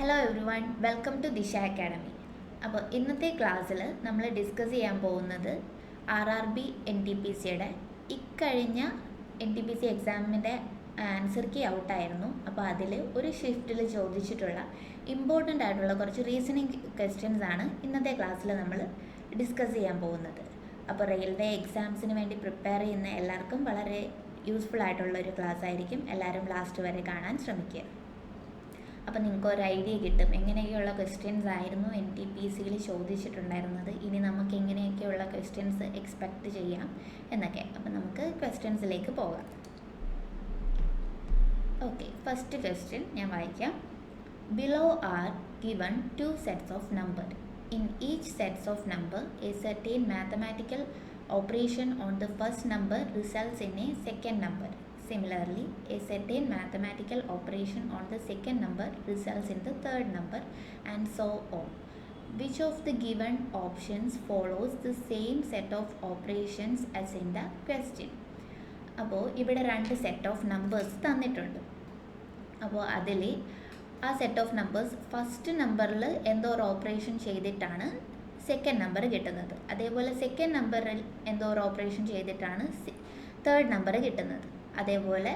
Hello everyone, welcome to Disha academy. അപ്പോൾ ഇന്നത്തെ ക്ലാസ്സിൽ നമ്മൾ ഡിസ്കസ് ചെയ്യാൻ പോകുന്നത് RRB NTPCയുടെ ഇക്കഴിഞ്ഞ NTPC എക്സാമിൻ്റെ ആൻസർ കീ ഔട്ടായിരുന്നു. അപ്പോൾ അതിൽ ഒരു ഷിഫ്റ്റിൽ ചോദിച്ചിട്ടുള്ള ഇമ്പോർട്ടൻ്റ് ആയിട്ടുള്ള കുറച്ച് റീസണിങ് ക്വസ്റ്റ്യൻസ് ആണ് ഇന്നത്തെ ക്ലാസ്സിൽ നമ്മൾ ഡിസ്കസ് ചെയ്യാൻ പോകുന്നത്. അപ്പോൾ റെയിൽവേ എക്സാംസിന് വേണ്ടി പ്രിപ്പയർ ചെയ്യുന്ന എല്ലാവർക്കും വളരെ യൂസ്ഫുൾ ആയിട്ടുള്ള ഒരു ക്ലാസ് ആയിരിക്കും. എല്ലാവരും ലാസ്റ്റ് വരെ കാണാൻ ശ്രമിക്കുക. അപ്പോൾ നിങ്ങൾക്ക് ഒരു ഐഡിയ കിട്ടും എങ്ങനെയൊക്കെയുള്ള ക്വസ്റ്റ്യൻസ് ആയിരുന്നു NTPCയിൽ ചോദിച്ചിട്ടുണ്ടായിരുന്നത്, ഇനി നമുക്ക് എങ്ങനെയൊക്കെയുള്ള ക്വസ്റ്റ്യൻസ് എക്സ്പെക്റ്റ് ചെയ്യാം എന്നൊക്കെ. അപ്പോൾ നമുക്ക് ക്വസ്റ്റ്യൻസിലേക്ക് പോകാം. ഓക്കെ, ഫസ്റ്റ് ക്വസ്റ്റ്യൻ ഞാൻ വായിക്കാം. Below are given 2 sets of number. In each sets of number, a certain mathematical operation on the first number results in a second number. Similarly, a certain mathematical operation on the second number results in the third number, and so on. Which of the given options follows the same set of operations as in the question? അപ്പോൾ ഇവിടെ 2 set of numbers തന്നിട്ടുണ്ട്. അപ്പോൾ അതിൽ ആ set of numbers first നമ്പറിൽ എന്തോ ഒരു operation ചെയ്തിട്ടാണ് സെക്കൻഡ് നമ്പർ കിട്ടുന്നത്. അതേപോലെ സെക്കൻഡ് നമ്പറിൽ എന്തോ ഒരു ഓപ്പറേഷൻ ചെയ്തിട്ടാണ് തേർഡ് നമ്പർ കിട്ടുന്നത്. അതേപോലെ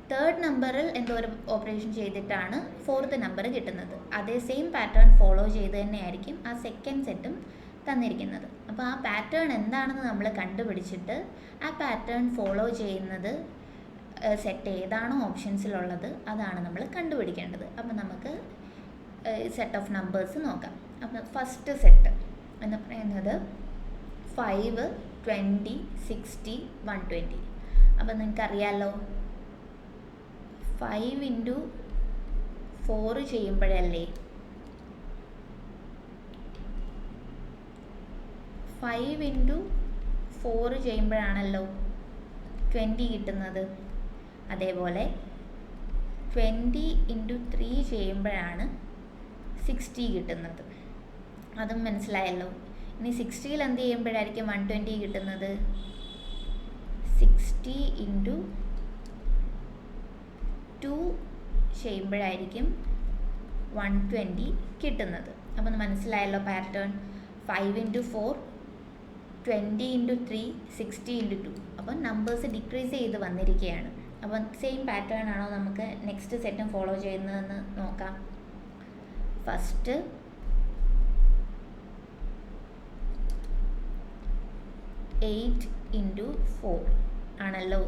തേർഡ് നമ്പറിൽ എന്തോ ഒരു ഓപ്പറേഷൻ ചെയ്തിട്ടാണ് ഫോർത്ത് നമ്പർ കിട്ടുന്നത്. അതേ സെയിം പാറ്റേൺ ഫോളോ ചെയ്ത് തന്നെയായിരിക്കും ആ സെക്കൻഡ് സെറ്റും തന്നിരിക്കുന്നത്. അപ്പോൾ ആ പാറ്റേൺ എന്താണെന്ന് നമ്മൾ കണ്ടുപിടിച്ചിട്ട് ആ പാറ്റേൺ ഫോളോ ചെയ്യുന്നത് സെറ്റ് ഏതാണോ ഓപ്ഷൻസിലുള്ളത് അതാണ് നമ്മൾ കണ്ടുപിടിക്കേണ്ടത്. അപ്പോൾ നമുക്ക് സെറ്റ് ഓഫ് നമ്പേഴ്സ് നോക്കാം. അപ്പോൾ ഫസ്റ്റ് സെറ്റ് എന്ന് പറയുന്നത് 5, 20, 60, 120. അപ്പോൾ നിങ്ങൾക്കറിയാമല്ലോ 5 × 4 ചെയ്യുമ്പോഴല്ലേ 5 × 4 ചെയ്യുമ്പോഴാണല്ലോ 20 കിട്ടുന്നത്. അതേപോലെ 20 × 3 ചെയ്യുമ്പോഴാണ് 60 കിട്ടുന്നത്. അതും മനസ്സിലായല്ലോ. ഇനി 60ൽ എന്ത് ചെയ്യുമ്പോഴായിരിക്കും 120 കിട്ടുന്നത്? 60 × 2 ചെയ്യുമ്പോഴായിരിക്കും 120 കിട്ടുന്നത്. അപ്പോൾ മനസ്സിലായല്ലോ പാറ്റേൺ. 5 × 4, 20 × 3, 60 × 2. അപ്പോൾ നമ്പേഴ്സ് ഡിക്രീസ് ചെയ്ത് വന്നിരിക്കുകയാണ്. അപ്പം സെയിം പാറ്റേൺ ആണോ നമുക്ക് നെക്സ്റ്റ് സെറ്റും ഫോളോ ചെയ്യുന്നതെന്ന് നോക്കാം. ഫസ്റ്റ് 8 × 4 ആണല്ലോ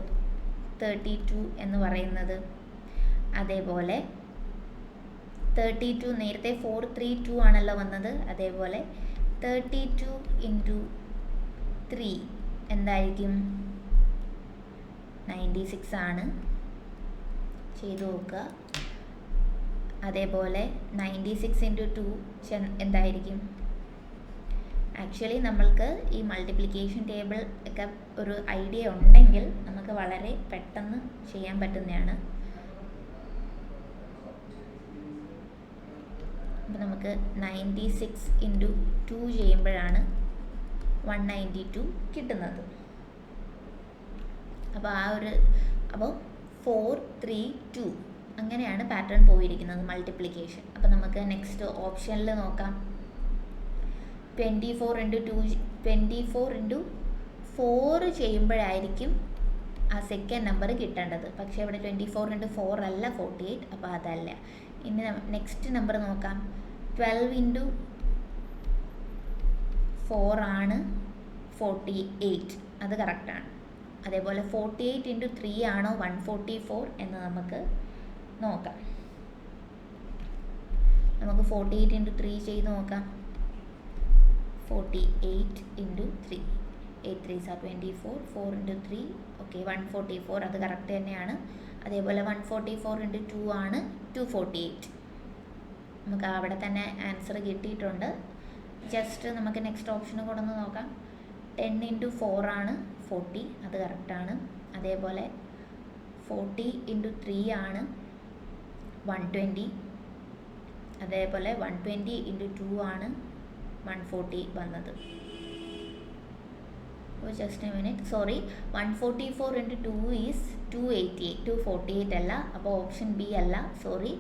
32 എന്ന് പറയുന്നത്. അതേപോലെ 32 നേരത്തെ 432 ആണല്ലോ വന്നത്. അതേപോലെ 32 × 3 എന്തായിരിക്കും? 96 ആണ്. ചെയ്തു നോക്കുക. അതേപോലെ 96 × 2 എന്തായിരിക്കും? ആക്ച്വലി നമ്മൾക്ക് ഈ മൾട്ടിപ്ലിക്കേഷൻ ടേബിൾ ഒക്കെ ഒരു ഐഡിയ ഉണ്ടെങ്കിൽ നമുക്ക് വളരെ പെട്ടെന്ന് ചെയ്യാൻ പറ്റുന്നതാണ്. അപ്പോൾ നമുക്ക് 96 × 2 ചെയ്യുമ്പോഴാണ് 192 കിട്ടുന്നത്. അപ്പോൾ 4, 3, 2 അങ്ങനെയാണ് പാറ്റേൺ പോയിരിക്കുന്നത് മൾട്ടിപ്ലിക്കേഷൻ. അപ്പോൾ നമുക്ക് നെക്സ്റ്റ് ഓപ്ഷനിൽ നോക്കാം. 24 × 4 ചെയ്യുമ്പോഴായിരിക്കും ആ സെക്കൻഡ് നമ്പർ കിട്ടേണ്ടത്. പക്ഷേ ഇവിടെ 24 × 4 അല്ല 48. അപ്പോൾ അതല്ല. ഇനി നെക്സ്റ്റ് നമ്പർ നോക്കാം. 12 × 4 ആണ് 48. അത് കറക്റ്റാണ്. അതേപോലെ 48 × 3 ആണോ 144 എന്ന് നമുക്ക് നോക്കാം. നമുക്ക് 48 × 3 ചെയ്ത് നോക്കാം. 48 × 3, 8 3s are 24, 4 × 3, ഓക്കെ 144. അത് കറക്റ്റ് തന്നെയാണ്. അതേപോലെ 144 × 2 ആണ് 248. നമുക്ക് അവിടെ തന്നെ ആൻസർ കിട്ടിയിട്ടുണ്ട്. ജസ്റ്റ് നമുക്ക് നെക്സ്റ്റ് ഓപ്ഷന് കൂടെ ഒന്ന് നോക്കാം. 10 × 4 ആണ് 40. അത് കറക്റ്റാണ്. അതേപോലെ 40 × 3 ആണ് 120. അതേപോലെ 120 × 2 ആണ് 140 വന്നത്. Just A minute, sorry, 144 × 2 is 288. 248 അല്ല. അപ്പോൾ ഓപ്ഷൻ ബി അല്ല, സോറി.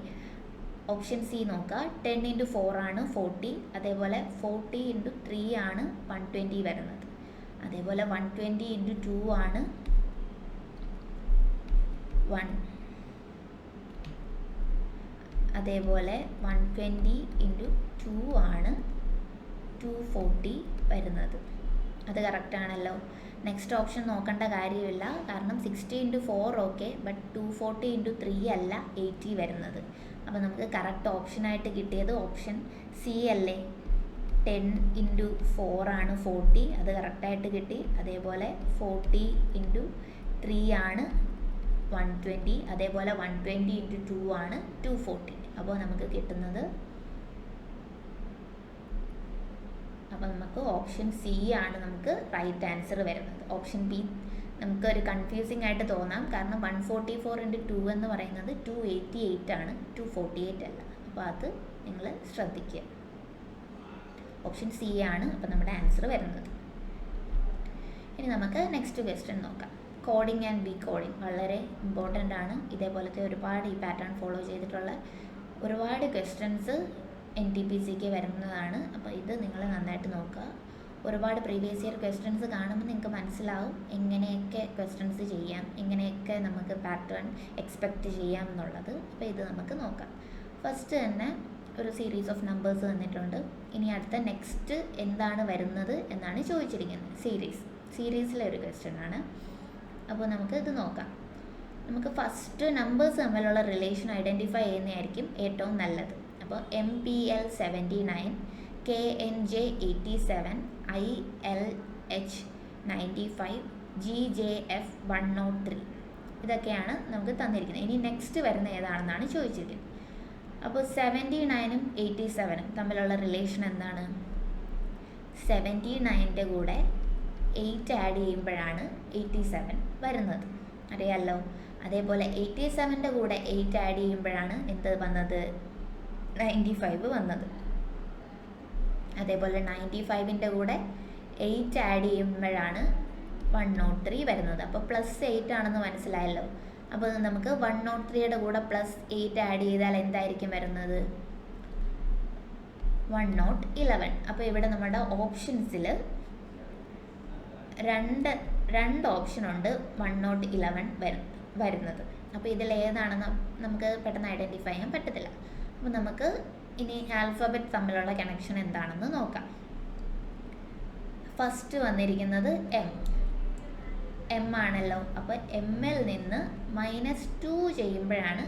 ഓപ്ഷൻ സി നോക്കുക. 10 ഇൻറ്റു 4 ആണ് 40. അതേപോലെ 40 ഇൻറ്റു 3 ആണ് 120 വരുന്നത്. അതേപോലെ 120 ഇൻറ്റു 2 ആണ് 1. അതേപോലെ 120 ഇൻറ്റു 2 ആണ് 240 വരുന്നത്. അത് കറക്റ്റാണല്ലോ. നെക്സ്റ്റ് ഓപ്ഷൻ നോക്കേണ്ട കാര്യമില്ല, കാരണം 60 ഇൻറ്റു 4 ഓക്കെ, ബട്ട് 240 ഇൻറ്റു 3 അല്ല 80 വരുന്നത്. അപ്പോൾ നമുക്ക് കറക്റ്റ് ഓപ്ഷനായിട്ട് കിട്ടിയത് ഓപ്ഷൻ സി അല്ലേ. 10 ഇൻറ്റു 4 ആണ് 40, അത് കറക്റ്റായിട്ട് കിട്ടി. അതേപോലെ 40 ഇൻറ്റു 3 ആണ് 120, അതേപോലെ 120 ഇൻറ്റു 2 ആണ് 240. അപ്പോൾ നമുക്ക് കിട്ടുന്നത്, അപ്പോൾ നമുക്ക് ഓപ്ഷൻ സി ആണ് നമുക്ക് റൈറ്റ് ആൻസർ വരുന്നത്. ഓപ്ഷൻ ബി നമുക്കൊരു കൺഫ്യൂസിങ് ആയിട്ട് തോന്നാം, കാരണം 144 ഇൻറ്റു 2 എന്ന് പറയുന്നത് 288 ആണ്, 248 അല്ല. അപ്പോൾ അത് നിങ്ങൾ ശ്രദ്ധിക്കുക. ഓപ്ഷൻ സി ആണ് അപ്പോൾ നമ്മുടെ ആൻസർ വരുന്നത്. ഇനി നമുക്ക് നെക്സ്റ്റ് ക്വസ്റ്റ്യൻ നോക്കാം. കോഡിംഗ് ആൻഡ് ഡീകോഡിംഗ് വളരെ ഇമ്പോർട്ടൻ്റ് ആണ്. ഇതേപോലത്തെ ഒരുപാട് ഈ പാറ്റേൺ ഫോളോ ചെയ്തിട്ടുള്ള ഒരുപാട് ക്വസ്റ്റ്യൻസ് NTPCക്ക് വരുന്നതാണ്. അപ്പോൾ ഇത് നിങ്ങൾ നന്നായിട്ട് നോക്കുക. ഒരുപാട് പ്രീവിയസ് ഇയർ ക്വസ്റ്റ്യൻസ് കാണുമ്പോൾ നിങ്ങൾക്ക് മനസ്സിലാവും എങ്ങനെയൊക്കെ ക്വസ്റ്റ്യൻസ് ചെയ്യാം, എങ്ങനെയൊക്കെ നമുക്ക് പാറ്റേൺ എക്സ്പെക്റ്റ് ചെയ്യാം എന്നുള്ളത്. അപ്പോൾ ഇത് നമുക്ക് നോക്കാം. ഫസ്റ്റ് തന്നെ ഒരു സീരീസ് ഓഫ് നമ്പേഴ്സ് തന്നിട്ടുണ്ട്. ഇനി അടുത്ത നെക്സ്റ്റ് എന്താണ് വരുന്നത് എന്നാണ് ചോദിച്ചിരിക്കുന്നത്. സീരീസിലെ ഒരു ക്വസ്റ്റ്യൻ ആണ്. അപ്പോൾ നമുക്ക് ഇത് നോക്കാം. നമുക്ക് ഫസ്റ്റ് നമ്പേഴ്സ് തമ്മിലുള്ള റിലേഷൻ ഐഡൻറ്റിഫൈ ചെയ്യുന്നതായിരിക്കും ഏറ്റവും നല്ലത്. അപ്പോൾ MPL 79, KNJ 87, ILH 95, GJF 103 ഇതൊക്കെയാണ് നമുക്ക് തന്നിരിക്കുന്നത്. ഇനി നെക്സ്റ്റ് വരുന്ന ഏതാണെന്നാണ് ചോദിച്ചിരിക്കുന്നത്. അപ്പോൾ 79ഉം 87ഉം തമ്മിലുള്ള റിലേഷൻ എന്താണ്? 79ൻ്റെ കൂടെ 8 ആഡ് ചെയ്യുമ്പോഴാണ് 87 വരുന്നത്, അറിയാമല്ലോ. അതേപോലെ 87ൻ്റെ കൂടെ 8 ആഡ് ചെയ്യുമ്പോഴാണ് എന്ത് വന്നത്? 95 വന്നത്. അതേപോലെ 95ൻ്റെ കൂടെ 8 ആഡ് ചെയ്യുമ്പോഴാണ് 103 വരുന്നത്. അപ്പോൾ +8 ആണെന്ന് മനസ്സിലായല്ലോ. അപ്പോൾ നമുക്ക് 103യുടെ കൂടെ +8 ആഡ് ചെയ്താൽ എന്തായിരിക്കും വരുന്നത്? 111. അപ്പോൾ ഇവിടെ നമ്മുടെ ഓപ്ഷൻസിൽ രണ്ട് ഓപ്ഷൻ ഉണ്ട് 111 വരുന്നത്. അപ്പോൾ ഇതിൽ ഏതാണെന്ന് നമുക്ക് പെട്ടെന്ന് ഐഡൻറ്റിഫൈ ചെയ്യാൻ പറ്റത്തില്ല. അപ്പോൾ നമുക്ക് ഇനി ആൽഫബറ്റ് തമ്മിലുള്ള കണക്ഷൻ എന്താണെന്ന് നോക്കാം. ഫസ്റ്റ് വന്നിരിക്കുന്നത് എം ആണല്ലോ. അപ്പോൾ എമ്മിൽ നിന്ന് -2 ചെയ്യുമ്പോഴാണ്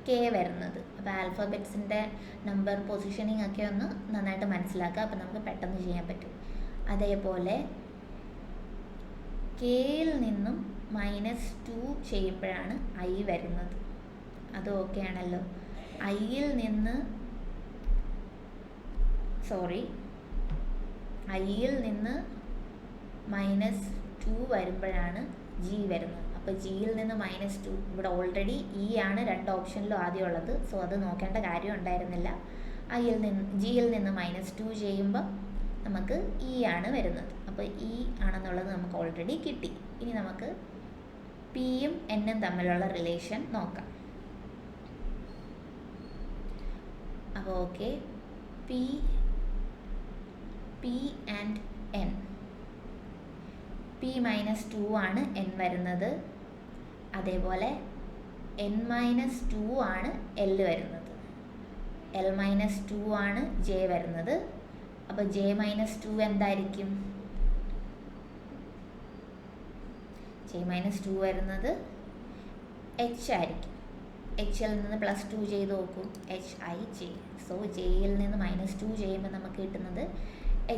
K വരുന്നത്. അപ്പോൾ ആൽഫബറ്റ്സിൻ്റെ നമ്പർ പൊസിഷനിങ് ഒക്കെ ഒന്ന് നന്നായിട്ട് മനസ്സിലാക്കുക, അപ്പോൾ നമുക്ക് പെട്ടെന്ന് ചെയ്യാൻ പറ്റും. അതേപോലെ Kയിൽ നിന്നും -2 ചെയ്യുമ്പോഴാണ് I വരുന്നത്. അത് ഓക്കെ ആണല്ലോ. ഐയിൽ നിന്ന് -2 വരുമ്പോഴാണ് G വരുന്നത്. അപ്പോൾ ജിയിൽ നിന്ന് -2, ഇവിടെ ഓൾറെഡി ആണ് രണ്ട് ഓപ്ഷനിലും ആദ്യം ഉള്ളത്, സോ അത് നോക്കേണ്ട കാര്യം ഉണ്ടായിരുന്നില്ല. ജിയിൽ നിന്ന് -2 ചെയ്യുമ്പോൾ നമുക്ക് ആണ് വരുന്നത്. അപ്പോൾ ആണെന്നുള്ളത് നമുക്ക് ഓൾറെഡി കിട്ടി. ഇനി നമുക്ക് പിയും എന്നും തമ്മിലുള്ള റിലേഷൻ നോക്കാം. അപ്പോൾ okay, P and N. P-2 ആണ് n വരുന്നത്. അതേപോലെ n-2 ആണ് L വരുന്നത്. L-2 ആണ് J വരുന്നത്. അപ്പോൾ J-2 എന്തായിരിക്കും? J-2 വരുന്നത് H ആയിരിക്കും. Hൽ നിന്ന് +2 ചെയ്ത് നോക്കൂ, HIJ. സോ Jയിൽ നിന്ന് -2 ചെയ്യുമ്പോൾ നമുക്ക് കിട്ടുന്നത്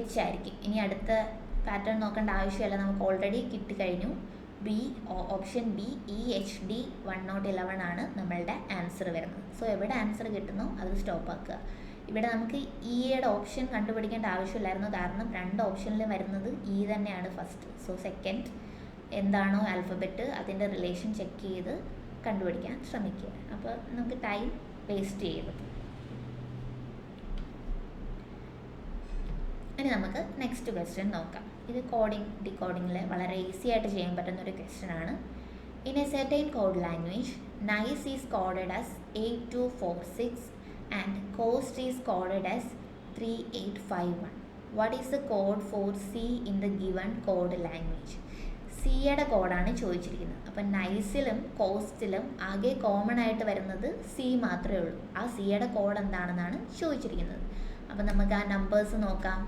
H ആയിരിക്കും. ഇനി അടുത്ത പാറ്റേൺ നോക്കേണ്ട ആവശ്യമില്ല, നമുക്ക് ഓൾറെഡി കിട്ടിക്കഴിഞ്ഞു. ഓപ്ഷൻ ബി EHD 111 ആണ് നമ്മളുടെ ആൻസർ വരുന്നത്. സോ എവിടെ ആൻസർ കിട്ടുന്നോ അത് സ്റ്റോപ്പ് ആക്കുക. ഇവിടെ നമുക്ക് യുടെ ഓപ്ഷൻ കണ്ടുപിടിക്കേണ്ട ആവശ്യമില്ലായിരുന്നു, കാരണം രണ്ട് ഓപ്ഷനിലും വരുന്നത് തന്നെയാണ് ഫസ്റ്റ്. സോ സെക്കൻഡ് എന്താണോ ആൽഫബറ്റ് അതിൻ്റെ റിലേഷൻ ചെക്ക് ചെയ്ത് കണ്ടുപിടിക്കാൻ ശ്രമിക്കുക. അപ്പോൾ നമുക്ക് ടൈം വേസ്റ്റ് ചെയ്യരുത്. ഇനി നമുക്ക് നെക്സ്റ്റ് ക്വസ്റ്റ്യൻ നോക്കാം. ഇത് ഡീകോഡിങ്ങിൽ വളരെ ഈസി ആയിട്ട് ചെയ്യാൻ പറ്റുന്ന ഒരു ക്വസ്റ്റ്യൻ ആണ്. In A certain code language, nice is coded as 8246 and cost is coded as 3851. What is the code for C in the given code language? സിയുടെ കോഡാണ് ചോദിച്ചിരിക്കുന്നത്. അപ്പം നൈസിലും കോസ്റ്റിലും ആകെ കോമൺ ആയിട്ട് വരുന്നത് സി മാത്രമേ ഉള്ളൂ. ആ സിയുടെ കോഡ് എന്താണെന്നാണ് ചോദിച്ചിരിക്കുന്നത്. അപ്പം നമുക്ക് ആ നമ്പേഴ്സ് നോക്കാം.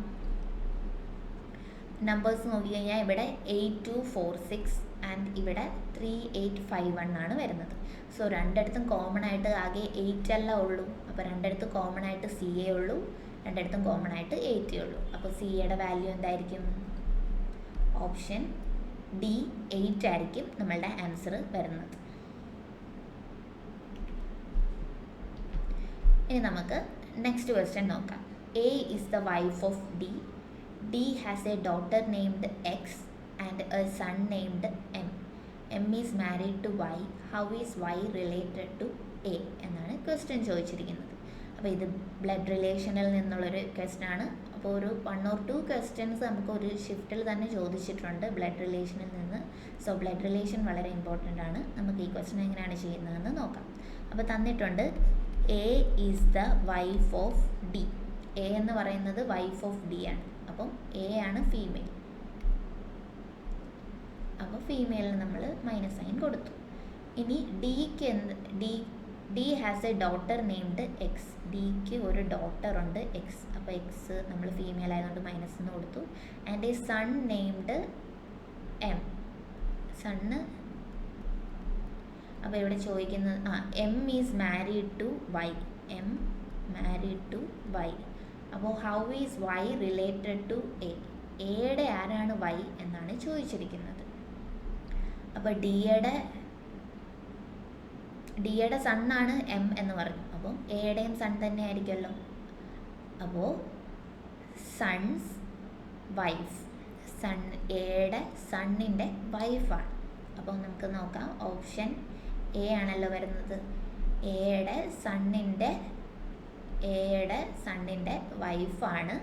നമ്പേഴ്സ് നോക്കിക്കഴിഞ്ഞാൽ ഇവിടെ 8246 ആൻഡ് ഇവിടെ 3851 ആണ് വരുന്നത്. സോ രണ്ടിടത്തും കോമൺ ആയിട്ട് ആകെ 8 അല്ല ഉള്ളൂ. അപ്പോൾ രണ്ടിടത്തും കോമൺ ആയിട്ട് സി എ ഉള്ളൂ, രണ്ടിടത്തും കോമൺ ആയിട്ട് 8 ഉള്ളൂ. അപ്പോൾ സിയുടെ വാല്യൂ എന്തായിരിക്കും? ഓപ്ഷൻ ഡി 8 ആയിരിക്കും നമ്മളുടെ ആൻസർ വരുന്നത്. ഇനി നമുക്ക് നെക്സ്റ്റ് ക്വസ്റ്റ്യൻ നോക്കാം. A is the wife of D. D has a daughter named X and a son named M. M is married to Y. How is Y related to A? എന്നാണ് question ചോദിച്ചിരിക്കുന്നത്. അപ്പോൾ ഇത് blood റിലേഷനിൽ നിന്നുള്ളൊരു question ആണ്. അപ്പോൾ ഒരു 1 or 2 questions നമുക്ക് ഒരു ഷിഫ്റ്റിൽ തന്നെ ചോദിച്ചിട്ടുണ്ട് ബ്ലഡ് റിലേഷനിൽ നിന്ന്. സോ ബ്ലഡ് റിലേഷൻ വളരെ ഇമ്പോർട്ടൻ്റ് ആണ്. നമുക്ക് ഈ ക്വസ്റ്റ്യൻ എങ്ങനെയാണ് ചെയ്യുന്നതെന്ന് നോക്കാം. അപ്പോൾ തന്നിട്ടുണ്ട് A is the wife of D. A എന്ന് പറയുന്നത് വൈഫ് ഓഫ് ഡി ആണ്. അപ്പം എ ആണ് ഫീമെയിൽ. അപ്പോൾ ഫീമെയിലിന് നമ്മൾ മൈനസ് സൈൻ കൊടുത്തു. ഇനി ഡിക്ക് D has A daughter named X. ഡിക്ക് ഒരു ഡോട്ടർ ഉണ്ട് എക്സ്. അപ്പോൾ എക്സ് നമ്മൾ ഫീമെയിൽ ആയതുകൊണ്ട് മൈനസ് എന്ന് കൊടുത്തു. And a son named M. Son അപ്പോൾ ഇവിടെ ചോദിക്കുന്നത് M is married to Y. M married to Y. അപ്പോൾ how is Y related to A. എയുടെ ആരാണ് വൈ എന്നാണ് ചോദിച്ചിരിക്കുന്നത്. അപ്പോൾ ഡിയുടെ സണ്ണാണ് എം എന്ന് പറഞ്ഞു. അപ്പോൾ എയുടെയും സൺ തന്നെ ആയിരിക്കുമല്ലോ. അപ്പോൾ സൺസ് വൈഫ്. എയുടെ സണ്ണിൻ്റെ വൈഫാണ്. അപ്പോൾ നമുക്ക് നോക്കാം. ഓപ്ഷൻ എ ആണല്ലോ വരുന്നത്. എയുടെ സണ്ണിൻ്റെ വൈഫാണ്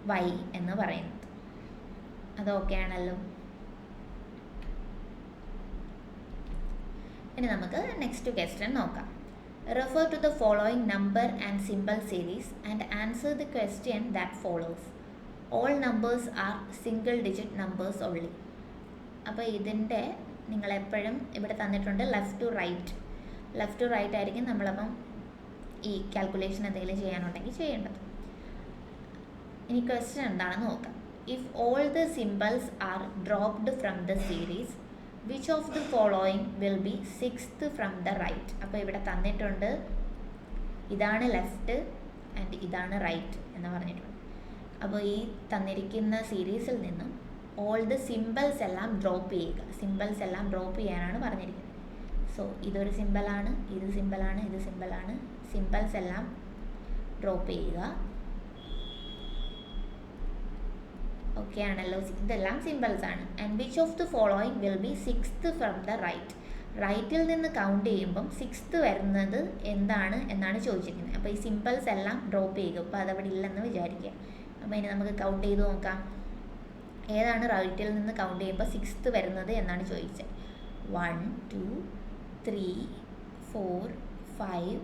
വൈ എന്ന് പറയുന്നത്. അതൊക്കെ ആണല്ലോ. ഇനി നമുക്ക് നെക്സ്റ്റ് ക്വസ്റ്റ്യൻ നോക്കാം. Refer to the following number and symbol series and answer the question that follows. All numbers are single digit numbers only. അപ്പോൾ ഇതിൻ്റെ നിങ്ങളെപ്പോഴും ഇവിടെ തന്നിട്ടുണ്ട് ലെഫ്റ്റ് ടു റൈറ്റ് ആയിരിക്കും നമ്മളപ്പം ഈ കാൽക്കുലേഷൻ എന്തെങ്കിലും ചെയ്യാനുണ്ടെങ്കിൽ ചെയ്യേണ്ടത്. ഇനി ക്വസ്റ്റ്യൻ എന്താണെന്ന് നോക്കാം. If all the symbols are dropped from the series which of the following will be 6th from the right. അപ്പോൾ ഇവിടെ തന്നിട്ടുണ്ട് ഇതാണ് ലെഫ്റ്റ് ആൻഡ് ഇതാണ് റൈറ്റ് എന്ന് പറഞ്ഞിട്ടുണ്ട്. അപ്പോൾ ഈ തന്നിരിക്കുന്ന സീരീസിൽ നിന്നും ഓൾ ദ സിംബൽസ് എല്ലാം ഡ്രോപ്പ് ചെയ്യുക. സിംബൽസ് എല്ലാം ഡ്രോപ്പ് ചെയ്യാനാണ് പറഞ്ഞിരിക്കുന്നത്. സോ ഇതൊരു സിംബലാണ്, ഇത് സിംബലാണ്, ഇത് സിംബലാണ്. സിംബൽസ് എല്ലാം ഡ്രോപ്പ് ചെയ്യുക. ഓക്കെ ആണല്ലോ. ഇതെല്ലാം സിംബൽസ് ആണ്. And which of the following will be 6th from the right. റൈറ്റിൽ നിന്ന് കൗണ്ട് ചെയ്യുമ്പം 6th വരുന്നത് എന്താണ് എന്നാണ് ചോദിച്ചിരിക്കുന്നത്. അപ്പോൾ ഈ സിംബൽസ് എല്ലാം ഡ്രോപ്പ് ചെയ്യുക. അപ്പോൾ അതവിടെ ഇല്ലെന്ന് വിചാരിക്കുക. അപ്പോൾ ഇനി നമുക്ക് കൗണ്ട് ചെയ്ത് നോക്കാം. ഏതാണ് റൈറ്റിൽ നിന്ന് കൗണ്ട് ചെയ്യുമ്പോൾ 6th വരുന്നത് എന്നാണ് ചോദിച്ചത്. 1 2 3 4 5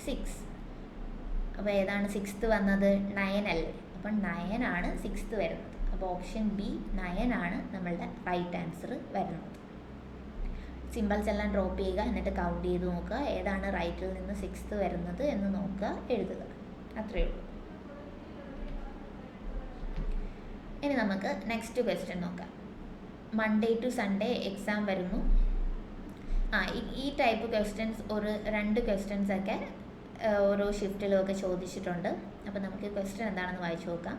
6. അപ്പോൾ ഏതാണ് 6th വന്നത്? 9 അല്ലേ. അപ്പം 9 ആണ് 6th വരുന്നത്. അപ്പോൾ ഓപ്ഷൻ ബി 9 ആണ് നമ്മളുടെ റൈറ്റ് ആൻസർ വരുന്നത്. സിംബൽസ് എല്ലാം ഡ്രോപ്പ് ചെയ്യുക, എന്നിട്ട് കൗണ്ട് ചെയ്ത് നോക്കുക ഏതാണ് റൈറ്റിൽ നിന്ന് 6th വരുന്നത് എന്ന് നോക്കുക, എഴുതുക. അത്രയേ ഉള്ളൂ. ഇനി നമുക്ക് നെക്സ്റ്റ് ക്വസ്റ്റ്യൻ നോക്കാം. മൺഡേ ടു സൺഡേ എക്സാം വരുന്നു. ഈ ടൈപ്പ് ക്വസ്റ്റ്യൻസ് ഒരു 2 ക്വസ്റ്റ്യൻസ് ഒക്കെ ഓരോ ഷിഫ്റ്റിലും ഒക്കെ ചോദിച്ചിട്ടുണ്ട്. അപ്പോൾ നമുക്ക് ക്വസ്റ്റ്യൻ എന്താണെന്ന് വായിച്ചു നോക്കാം.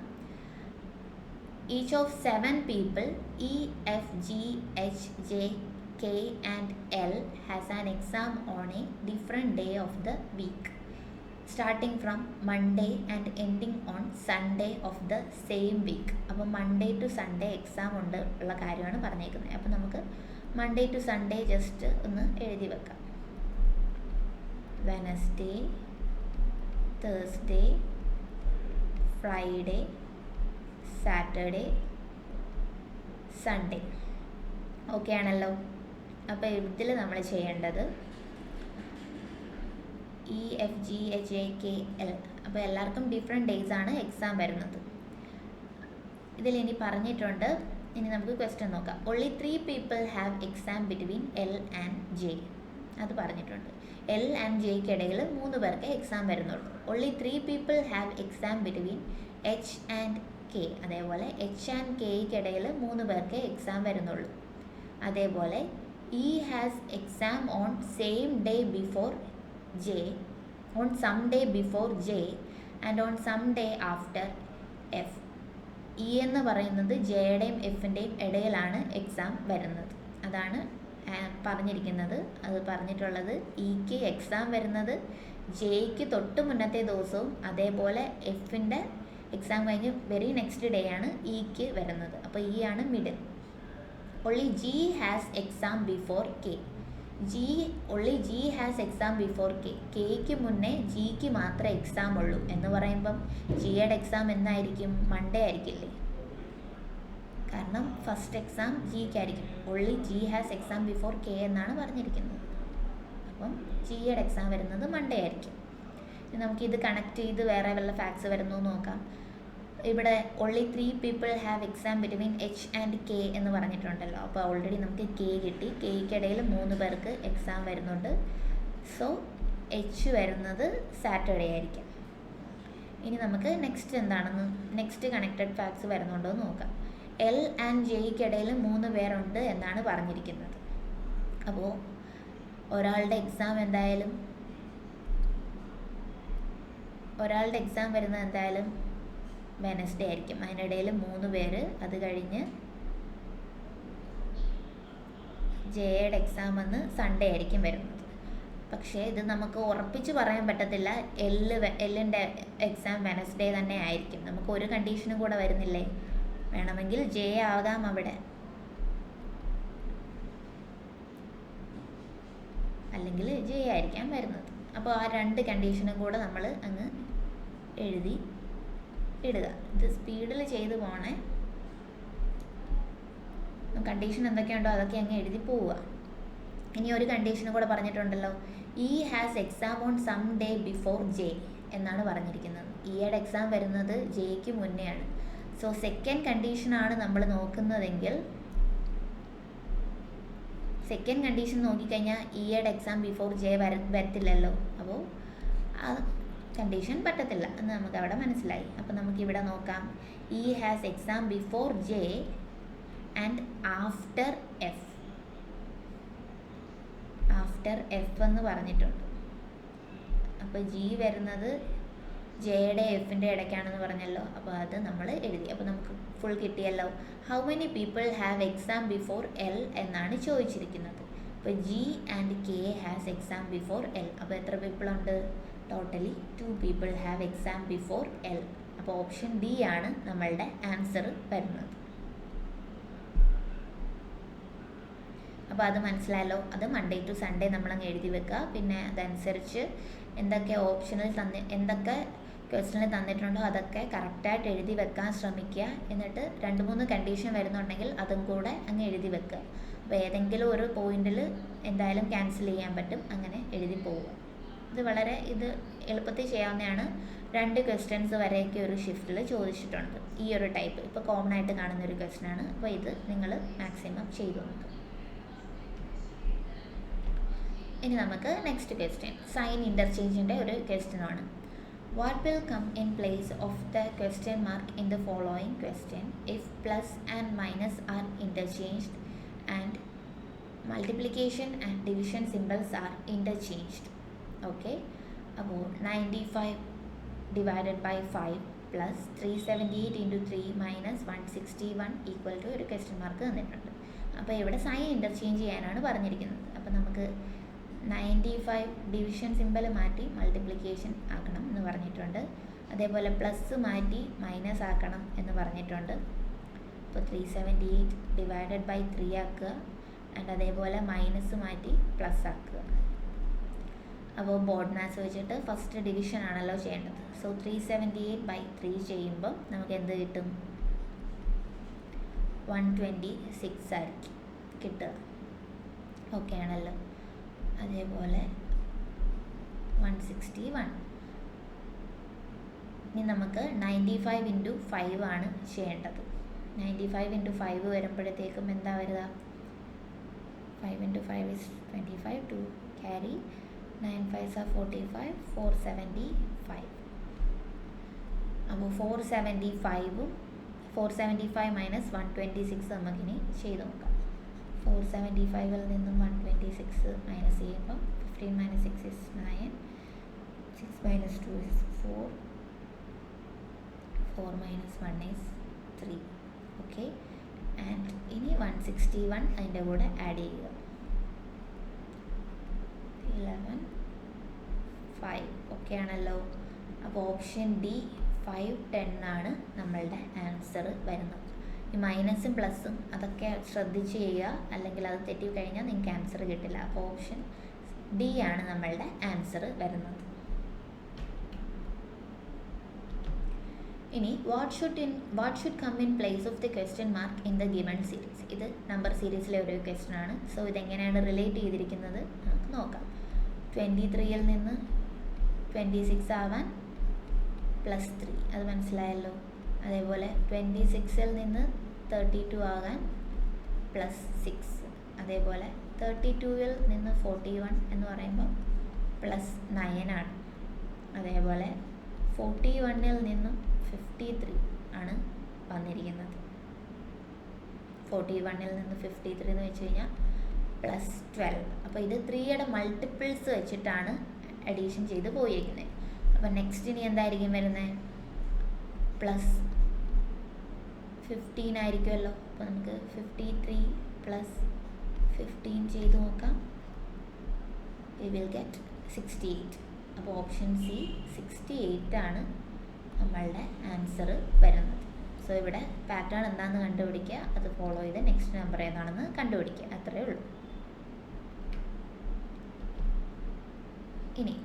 Each of 7 people E, F, G, H, J, K and L has an exam on a different day of the week, starting from Monday and ending on Sunday of the same week. അപ്പോൾ Monday to Sunday exam ഉള്ള കാര്യമാണ് പറഞ്ഞേക്കുന്നത്. അപ്പോൾ നമുക്ക് Monday to Sunday just ഒന്ന് എഴുതി വെക്കാം. Wednesday, Thursday, Friday, Saturday, Sunday. Okay ആണല്ലോ. അപ്പോൾ ഇതിൽ നമ്മൾ ചെയ്യേണ്ടത് EFGHAKL. അപ്പോൾ എല്ലാവർക്കും ഡിഫറെൻറ്റ് ഡേയ്സ് ആണ് എക്സാം വരുന്നത്. ഇതിൽ ഇനി പറഞ്ഞിട്ടുണ്ട്. ഇനി നമുക്ക് ക്വസ്റ്റ്യൻ നോക്കാം. only 3 people have exam between L and J. അത് പറഞ്ഞിട്ടുണ്ട്. L and Jക്ക് ഇടയിൽ 3 പേർക്ക് എക്സാം വരുന്നുള്ളൂ. only 3 people have exam between H and K. അതേപോലെ H and Kക്ക് ഇടയിൽ 3 പേർക്ക് എക്സാം വരുന്നുള്ളൂ. അതേപോലെ E has exam on same day before J, on some day before J and on some day after F. E എന്ന് പറയുന്നത് ജെയുടെയും എഫിൻ്റെയും ഇടയിലാണ് exam വരുന്നത്. അതാണ് പറഞ്ഞിരിക്കുന്നത്. അത് പറഞ്ഞിട്ടുള്ളത് ഇക്ക് എക്സാം വരുന്നത് ജെയ്ക്ക് തൊട്ട് മുന്നത്തെ ദിവസവും അതേപോലെ എഫിൻ്റെ എക്സാം കഴിഞ്ഞ് വെരി നെക്സ്റ്റ് ഡേ ആണ് ഇക്ക് വരുന്നത്. അപ്പോൾ ഇ ആണ് middle. only G has exam before K. only G has exam before K. Cake മുന്നേ ജിക്ക് മാത്രമേ എക്സാം ഉള്ളൂ എന്ന് പറയുമ്പം ജിയുടെ എക്സാം എന്നായിരിക്കും? മൺഡേ ആയിരിക്കില്ലേ? കാരണം ഫസ്റ്റ് എക്സാം ജിക്കായിരിക്കും. only G has exam before K എന്നാണ് പറഞ്ഞിരിക്കുന്നത്. അപ്പം ജിയുടെ എക്സാം വരുന്നത് മൺഡേ ആയിരിക്കും. നമുക്കിത് കണക്ട് ചെയ്ത് വേറെ വല്ല ഫാക്ട്സ് വരുന്നു നോക്കാം. ഇവിടെ only 3 people have exam between H and K എന്ന് പറഞ്ഞിട്ടുണ്ടല്ലോ. അപ്പോൾ ഓൾറെഡി നമുക്ക് കെ കിട്ടി. കെയ്ക്കിടയിൽ 3 പേർക്ക് എക്സാം വരുന്നുണ്ട്. സോ എച്ച് വരുന്നത് സാറ്റർഡേ ആയിരിക്കും. ഇനി നമുക്ക് നെക്സ്റ്റ് എന്താണെന്ന്, നെക്സ്റ്റ് കണക്റ്റഡ് ഫാക്ട്സ് വരുന്നുണ്ടോ എന്ന് നോക്കാം. എൽ ആൻഡ് ജെയ്ക്കിടയിൽ 3 പേരുണ്ട് എന്നാണ് പറഞ്ഞിരിക്കുന്നത്. അപ്പോൾ ഒരാളുടെ എക്സാം വരുന്നത് എന്തായാലും വെനസ്ഡേ ആയിരിക്കും. അതിനിടയിൽ 3 പേര്. അത് കഴിഞ്ഞ് ജെയുടെ എക്സാം വന്ന് സൺഡേ ആയിരിക്കും വരുന്നത്. പക്ഷേ ഇത് നമുക്ക് ഉറപ്പിച്ച് പറയാൻ പറ്റത്തില്ല. എല്ലിൻ്റെ എക്സാം വെനസ്ഡേ തന്നെ ആയിരിക്കും. നമുക്ക് ഒരു കണ്ടീഷനും കൂടെ വരുന്നില്ലേ? വേണമെങ്കിൽ ജെ ആകാം അവിടെ, അല്ലെങ്കിൽ ജെ ആയിരിക്കാം വരുന്നത്. അപ്പോൾ ആ 2 കണ്ടീഷനും കൂടെ നമ്മൾ അങ്ങ് ഇടുക. ഇത് സ്പീഡിൽ ചെയ്ത് പോണേ. കണ്ടീഷൻ എന്തൊക്കെയുണ്ടോ അതൊക്കെ അങ്ങ് എഴുതി പോവുക. ഇനി ഒരു കണ്ടീഷനും കൂടെ പറഞ്ഞിട്ടുണ്ടല്ലോ. E has exam on some day before J എന്നാണ് പറഞ്ഞിരിക്കുന്നത്. ഇയുടെ എക്സാം വരുന്നത് ജെയ്ക്ക് മുന്നെയാണ്. സോ സെക്കൻഡ് കണ്ടീഷനാണ് നമ്മൾ നോക്കുന്നതെങ്കിൽ, സെക്കൻഡ് കണ്ടീഷൻ നോക്കിക്കഴിഞ്ഞാൽ ഇയുടെ എക്സാം ബിഫോർ ജെ വരത്തില്ലല്ലോ. അപ്പോൾ ആ കണ്ടീഷൻ പറ്റത്തില്ല എന്ന് നമുക്ക് അവിടെ മനസ്സിലായി. അപ്പോൾ നമുക്കിവിടെ നോക്കാം. E has exam before J and after F. After F എന്ന് പറഞ്ഞിട്ടുണ്ട്. അപ്പോൾ ജി വരുന്നത് ജെയുടെ എഫിൻ്റെ ഇടയ്ക്കാണെന്ന് പറഞ്ഞല്ലോ. അപ്പോൾ അത് നമ്മൾ എഴുതി. അപ്പോൾ നമുക്ക് ഫുൾ കിട്ടിയല്ലോ. How many people have exam before L എന്നാണ് ചോദിച്ചിരിക്കുന്നത്. അപ്പോൾ G and K has exam before L. അപ്പോൾ എത്ര പീപ്പിൾ ഉണ്ട്? Totally 2 people have exam before L. അപ്പോൾ ഓപ്ഷൻ ഡി ആണ് നമ്മളുടെ ആൻസർ വരുന്നത്. അപ്പോൾ അത് മനസ്സിലായല്ലോ. അത് മൺഡേ ടു സൺഡേ നമ്മളങ്ങ് എഴുതി വെക്കുക. പിന്നെ അതനുസരിച്ച് എന്തൊക്കെ എന്തൊക്കെ ക്വസ്റ്റ്യനിൽ തന്നിട്ടുണ്ടോ അതൊക്കെ കറക്റ്റായിട്ട് എഴുതി വെക്കാൻ ശ്രമിക്കുക. എന്നിട്ട് 2-3 കണ്ടീഷൻ വരുന്നുണ്ടെങ്കിൽ അതും കൂടെ അങ്ങ് എഴുതി വെക്കുക. അപ്പോൾ ഏതെങ്കിലും ഒരു പോയിന്റിൽ എന്തായാലും ക്യാൻസൽ ചെയ്യാൻ പറ്റും. അങ്ങനെ എഴുതി പോവുക. ഇത് എളുപ്പത്തിൽ ചെയ്യാവുന്നതാണ്. 2 ക്വസ്റ്റ്യൻസ് വരെയൊക്കെ ഒരു ഷിഫ്റ്റിൽ ചോദിച്ചിട്ടുണ്ട്. ഈ ഒരു ടൈപ്പ് ഇപ്പോൾ കോമൺ ആയിട്ട് കാണുന്ന ഒരു ക്വസ്റ്റ്യനാണ്. അപ്പോൾ ഇത് നിങ്ങൾ മാക്സിമം ചെയ്തു നോക്കുക. ഇനി നമുക്ക് നെക്സ്റ്റ് ക്വസ്റ്റ്യൻ സൈൻ ഇൻ്റർചേഞ്ചിൻ്റെ ഒരു ക്വസ്റ്റ്യനാണ്. What will come in place of the question mark in the following question if plus and minus are interchanged and multiplication and division symbols are interchanged? Okay. അപ്പോൾ 95 divided by 5 plus 378 into 3 minus 161 equal to ഒരു question mark തന്നിട്ടുണ്ട്. അപ്പോൾ ഇവിടെ sign interchange ചെയ്യാനാണ് പറഞ്ഞിരിക്കുന്നത്. അപ്പോൾ നമുക്ക് 95 division simple മാറ്റി മൾട്ടിപ്ലിക്കേഷൻ ആക്കണം എന്ന് പറഞ്ഞിട്ടുണ്ട്. അതേപോലെ പ്ലസ് മാറ്റി മൈനസ് ആക്കണം എന്ന് പറഞ്ഞിട്ടുണ്ട്. അപ്പോൾ 378 ഡിവൈഡഡ് ബൈ 3 ആക്കുക. ആൻഡ് അതേപോലെ മൈനസ് മാറ്റി പ്ലസ് ആക്കുക. അപ്പോൾ ബോർഡ് മാത്സ് വെച്ചിട്ട് ഫസ്റ്റ് ഡിവിഷൻ ആണല്ലോ ചെയ്യേണ്ടത്. സോ 378 ബൈ 3 ചെയ്യുമ്പം നമുക്ക് എന്ത് കിട്ടും? 126 ആയിരിക്കും കിട്ടുക. ഓക്കെ ആണല്ലോ. അതേപോലെ 161. ഇനി നമുക്ക് 95 ഇൻറ്റു 5 ആണ് ചെയ്യേണ്ടത്. 95 ഇൻറ്റു 5 വരുമ്പോഴത്തേക്കും എന്താ വരിക? 5 into 5 is 25 to carry 9 5s are 45, 475. അപ്പോൾ 475 മൈനസ് 126 നമുക്കിനി ചെയ്ത് നോക്കാം. 475 നിന്നും 126 മൈനസ് ചെയ്യുമ്പോൾ 15 minus 6 is 9, 6 minus 2 is 4, 4 minus 1 is 3. Okay, and ഇനി 161 അതിൻ്റെ കൂടെ ആഡ് ചെയ്യുക. 11 5. ഓക്കെ ആണല്ലോ. അപ്പോൾ ഓപ്ഷൻ ഡി 5 10 ആണ് നമ്മളുടെ ആൻസർ വരുന്നത്. ഈ മൈനസും പ്ലസും അതൊക്കെ ശ്രദ്ധിച്ച് ചെയ്യുക, അല്ലെങ്കിൽ അത് തെറ്റി കഴിഞ്ഞാൽ നിങ്ങൾക്ക് ആൻസർ കിട്ടില്ല. അപ്പോൾ ഓപ്ഷൻ ഡി ആണ് നമ്മളുടെ ആൻസർ വരുന്നത്. ഇനി what should come in place of the question mark in the given series. ഇത് നമ്പർ സീരീസിലെ ഒരു ക്വസ്റ്റ്യൻ ആണ്. സോ ഇതെങ്ങനെയാണ് റിലേറ്റ് ചെയ്തിരിക്കുന്നത് നമുക്ക് നോക്കാം. 23ൽ നിന്ന് 26 ആവാൻ +3, അത് മനസ്സിലായല്ലോ. അതേപോലെ 26ൽ നിന്ന് 32 ആകാൻ +6. അതേപോലെ 32ൽ നിന്ന് 41 എന്ന് പറയുമ്പോൾ +9 ആണ്. അതേപോലെ 41ൽ നിന്നും 53 ആണ് വന്നിരിക്കുന്നത്. 41ൽ നിന്ന് 53 എന്ന് വെച്ച് കഴിഞ്ഞാൽ +12. അപ്പോൾ ഇത് 3യുടെ മൾട്ടിപ്പിൾസ് വെച്ചിട്ടാണ് അഡീഷൻ ചെയ്ത് പോയിരിക്കുന്നത്. അപ്പോൾ നെക്സ്റ്റ് ഇനി എന്തായിരിക്കും വരുന്നത്? +15 ആയിരിക്കുമല്ലോ. അപ്പോൾ നമുക്ക് 53 + 15 ചെയ്ത് നോക്കാം. We will get 68. അപ്പോൾ ഓപ്ഷൻ സി 68 ആണ് നമ്മളുടെ ആൻസർ വരുന്നത്. സോ ഇവിടെ പാറ്റേൺ എന്താണെന്ന് കണ്ടുപിടിക്കുക, അത് ഫോളോ ചെയ്ത് നെക്സ്റ്റ് നമ്പർ ഏതാണെന്ന് കണ്ടുപിടിക്കുക, അത്രയേ ഉള്ളൂ. ഇനി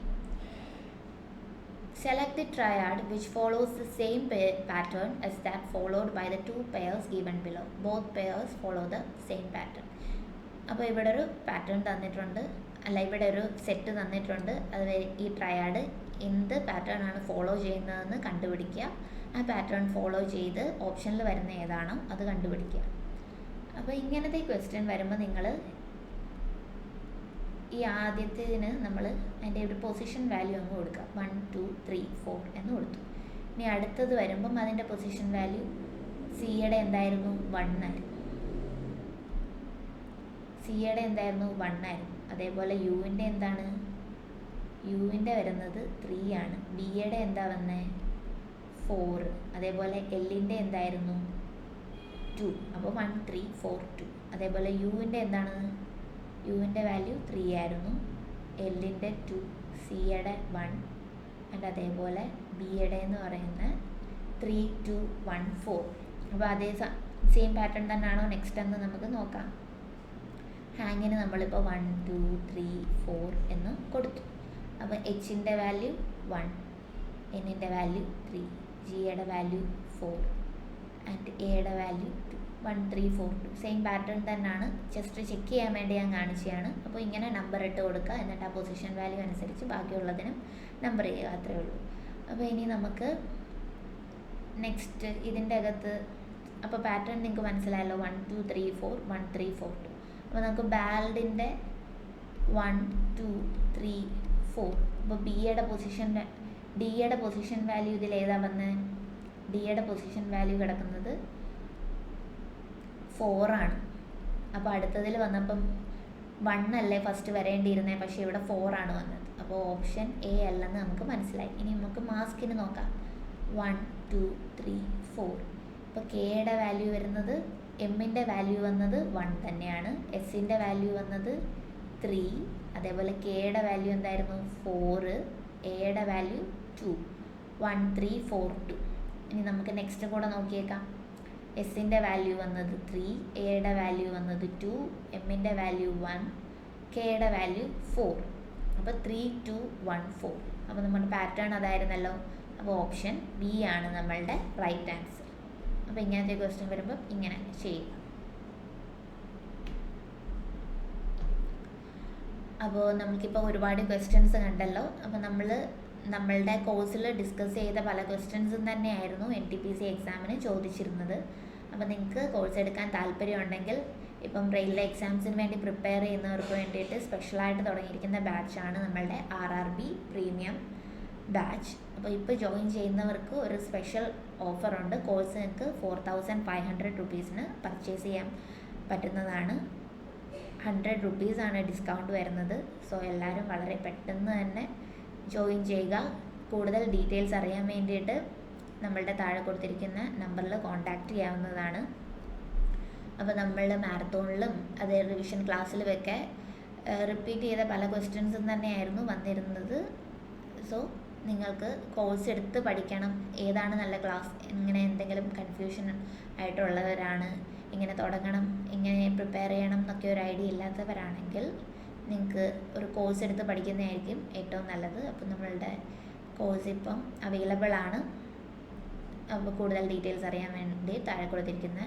select the triad which follows the same pattern as that followed by the two pairs given below. Both pairs follow the same pattern. അപ്പോൾ ഇവിടെ ഒരു പാറ്റേൺ തന്നിട്ടുണ്ട്, അല്ല ഇവിടെ ഒരു സെറ്റ് തന്നിട്ടുണ്ട്. അത് ഈ ട്രയാഡ് എന്ത് പാറ്റേൺ ആണ് ഫോളോ ചെയ്യുന്നതെന്ന് കണ്ടുപിടിക്കുക. ആ പാറ്റേൺ ഫോളോ ചെയ്ത് ഓപ്ഷനിൽ വരുന്ന ഏതാണോ അത് കണ്ടുപിടിക്കുക. അപ്പോൾ ഇങ്ങനത്തെ ക്വസ്റ്റ്യൻ വരുമ്പോൾ നിങ്ങൾ ഈ ആദ്യത്തേതിന് നമ്മൾ അതിൻ്റെ ഒരു പൊസിഷൻ വാല്യൂ അങ്ങ് കൊടുക്കുക. 1 2 3 4 എന്ന് കൊടുത്തു. ഇനി അടുത്തത് വരുമ്പം അതിൻ്റെ പൊസിഷൻ വാല്യൂ സിയുടെ എന്തായിരുന്നു? 1 ആയിരുന്നു. സിയുടെ എന്തായിരുന്നു? 1 ആയിരുന്നു. അതേപോലെ യുവിൻ്റെ എന്താണ്? യുവിൻ്റെ വരുന്നത് 3 ആണ്. ബിയുടെ എന്താ വന്നത്? 4. അതേപോലെ എല്ലിൻ്റെ എന്തായിരുന്നു? 2. അപ്പോൾ 1 3 4 2. അതേപോലെ യുവിൻ്റെ എന്താണ്? യുവിൻ്റെ വാല്യൂ 3 ആയിരുന്നു. എല്ലിൻ്റെ 2, സിയുടെ 1 ആൻഡ് അതേപോലെ ബിയുടെ എന്ന് പറയുന്ന 3 2 1 4. അപ്പോൾ അതേ സെയിം പാറ്റേൺ തന്നെയാണോ നെക്സ്റ്റ് എന്ന് നമുക്ക് നോക്കാം. ഹാങ്ങിന് നമ്മളിപ്പോൾ 1 2 3 4 എന്ന് കൊടുത്തു. അപ്പോൾ എച്ചിൻ്റെ വാല്യൂ 1, എന്നിൻ്റെ വാല്യൂ 3, ജിയുടെ വാല്യൂ 4 ആൻഡ് എയുടെ വാല്യൂ 2. 1 3 4 2 സെയിം പാറ്റേൺ തന്നെയാണ്. ജസ്റ്റ് ചെക്ക് ചെയ്യാൻ വേണ്ടി ഞാൻ കാണിച്ചതാണ്. അപ്പോൾ ഇങ്ങനെ നമ്പർ ഇട്ട് കൊടുക്കുക, എന്നിട്ട് ആ പൊസിഷൻ വാല്യൂ അനുസരിച്ച് ബാക്കിയുള്ളതിനും നമ്പർ ചെയ്യുക, അത്രയേ ഉള്ളൂ. അപ്പോൾ ഇനി നമുക്ക് നെക്സ്റ്റ് ഇതിൻ്റെ അകത്ത് അപ്പോൾ പാറ്റേൺ നിങ്ങൾക്ക് മനസ്സിലായല്ലോ. 1 2 3 4 1 3 4 2. അപ്പോൾ നമുക്ക് ബാൽഡിൻ്റെ 1 2 3 4. അപ്പോൾ ഡിയുടെ പൊസിഷൻ വാല്യൂ ഇതിൽ ഏതാ വന്നത്? ഡിയുടെ പൊസിഷൻ വാല്യൂ കിടക്കുന്നത് 4 ആണ്. അപ്പോൾ അടുത്തതിൽ വന്നപ്പം 1 അല്ലേ ഫസ്റ്റ് വരേണ്ടിയിരുന്നത്, പക്ഷേ ഇവിടെ 4 ആണ് വന്നത്. അപ്പോൾ ഓപ്ഷൻ എ അല്ലെന്ന് നമുക്ക് മനസ്സിലായി. ഇനി നമുക്ക് മാസ്കിന് നോക്കാം. 1 2 3 4. അപ്പോൾ കെയുടെ വാല്യൂ വരുന്നത്, എമ്മിൻ്റെ വാല്യൂ വന്നത് 1 തന്നെയാണ്. എസിൻ്റെ വാല്യൂ വന്നത് 3. അതേപോലെ കെയുടെ വാല്യൂ എന്തായിരുന്നു? 4. എയുടെ വാല്യൂ 2. 1 3 4 2. ഇനി നമുക്ക് നെക്സ്റ്റ് കൂടെ നോക്കിയേക്കാം. എസിൻ്റെ വാല്യൂ വന്നത് 3, എയുടെ വാല്യൂ വന്നത് 2, എമ്മിൻ്റെ വാല്യൂ 1, കെയുടെ വാല്യൂ 4. അപ്പോൾ 3 2 1 4. അപ്പോൾ നമ്മുടെ പാറ്റേൺ അതായിരുന്നല്ലോ. അപ്പോൾ ഓപ്ഷൻ ബി ആണ് നമ്മളുടെ റൈറ്റ് ആൻസർ. അപ്പോൾ ഇങ്ങനത്തെ ക്വസ്റ്റ്യൻ വരുമ്പോൾ ഇങ്ങനെ ചെയ്യുക. അപ്പോൾ നമുക്കിപ്പോൾ ഒരുപാട് ക്വസ്റ്റ്യൻസ് കണ്ടല്ലോ. അപ്പോൾ നമ്മളുടെ കോഴ്സിൽ ഡിസ്കസ് ചെയ്ത പല ക്വസ്റ്റ്യൻസും തന്നെയായിരുന്നു NTPC എക്സാമിന് ചോദിച്ചിരുന്നത്. അപ്പോൾ നിങ്ങൾക്ക് കോഴ്സ് എടുക്കാൻ താല്പര്യമുണ്ടെങ്കിൽ ഇപ്പം റെയിൽവേ എക്സാംസിന് വേണ്ടി പ്രിപ്പയർ ചെയ്യുന്നവർക്ക് വേണ്ടിയിട്ട് സ്പെഷ്യലായിട്ട് തുടങ്ങിയിരിക്കുന്ന ബാച്ചാണ് നമ്മളുടെ RRB പ്രീമിയം ബാച്ച്. അപ്പോൾ ഇപ്പോൾ ജോയിൻ ചെയ്യുന്നവർക്ക് ഒരു സ്പെഷ്യൽ ഓഫറുണ്ട്. കോഴ്സ് നിങ്ങൾക്ക് 4500 റുപ്പീസിന് പർച്ചേസ് ചെയ്യാൻ പറ്റുന്നതാണ്. 100 റുപ്പീസാണ് ഡിസ്കൗണ്ട് വരുന്നത്. സോ എല്ലാവരും വളരെ പെട്ടെന്ന് തന്നെ ജോയിൻ ചെയ്യുക. കൂടുതൽ ഡീറ്റെയിൽസ് അറിയാൻ വേണ്ടിയിട്ട് നമ്മളുടെ താഴെ കൊടുത്തിരിക്കുന്ന നമ്പറിൽ കോൺടാക്റ്റ് ചെയ്യാവുന്നതാണ്. അപ്പോൾ നമ്മളുടെ മാരത്തോണിലും അതേ റിവിഷൻ ക്ലാസ്സിലുമൊക്കെ റിപ്പീറ്റ് ചെയ്ത പല ക്വസ്റ്റ്യൻസും തന്നെയായിരുന്നു വന്നിരുന്നത്. സോ നിങ്ങൾക്ക് കോഴ്സ് എടുത്ത് പഠിക്കണം, ഏതാണ് നല്ല ക്ലാസ്, ഇങ്ങനെ എന്തെങ്കിലും കൺഫ്യൂഷൻ ആയിട്ടുള്ളവരാണ്, ഇങ്ങനെ തുടങ്ങണം, ഇങ്ങനെ പ്രിപ്പയർ ചെയ്യണം എന്നൊക്കെ ഒരു ഐഡിയ ഇല്ലാത്തവരാണെങ്കിൽ നിങ്ങൾക്ക് ഒരു കോഴ്സ് എടുത്ത് പഠിക്കുന്നതായിരിക്കും ഏറ്റവും നല്ലത്. അപ്പോൾ നമ്മളുടെ കോഴ്സ് ഇപ്പം അവൈലബിൾ ആണ്. അപ്പോൾ കൂടുതൽ ഡീറ്റെയിൽസ് അറിയാൻ വേണ്ടി താഴെ കൊടുത്തിരിക്കുന്ന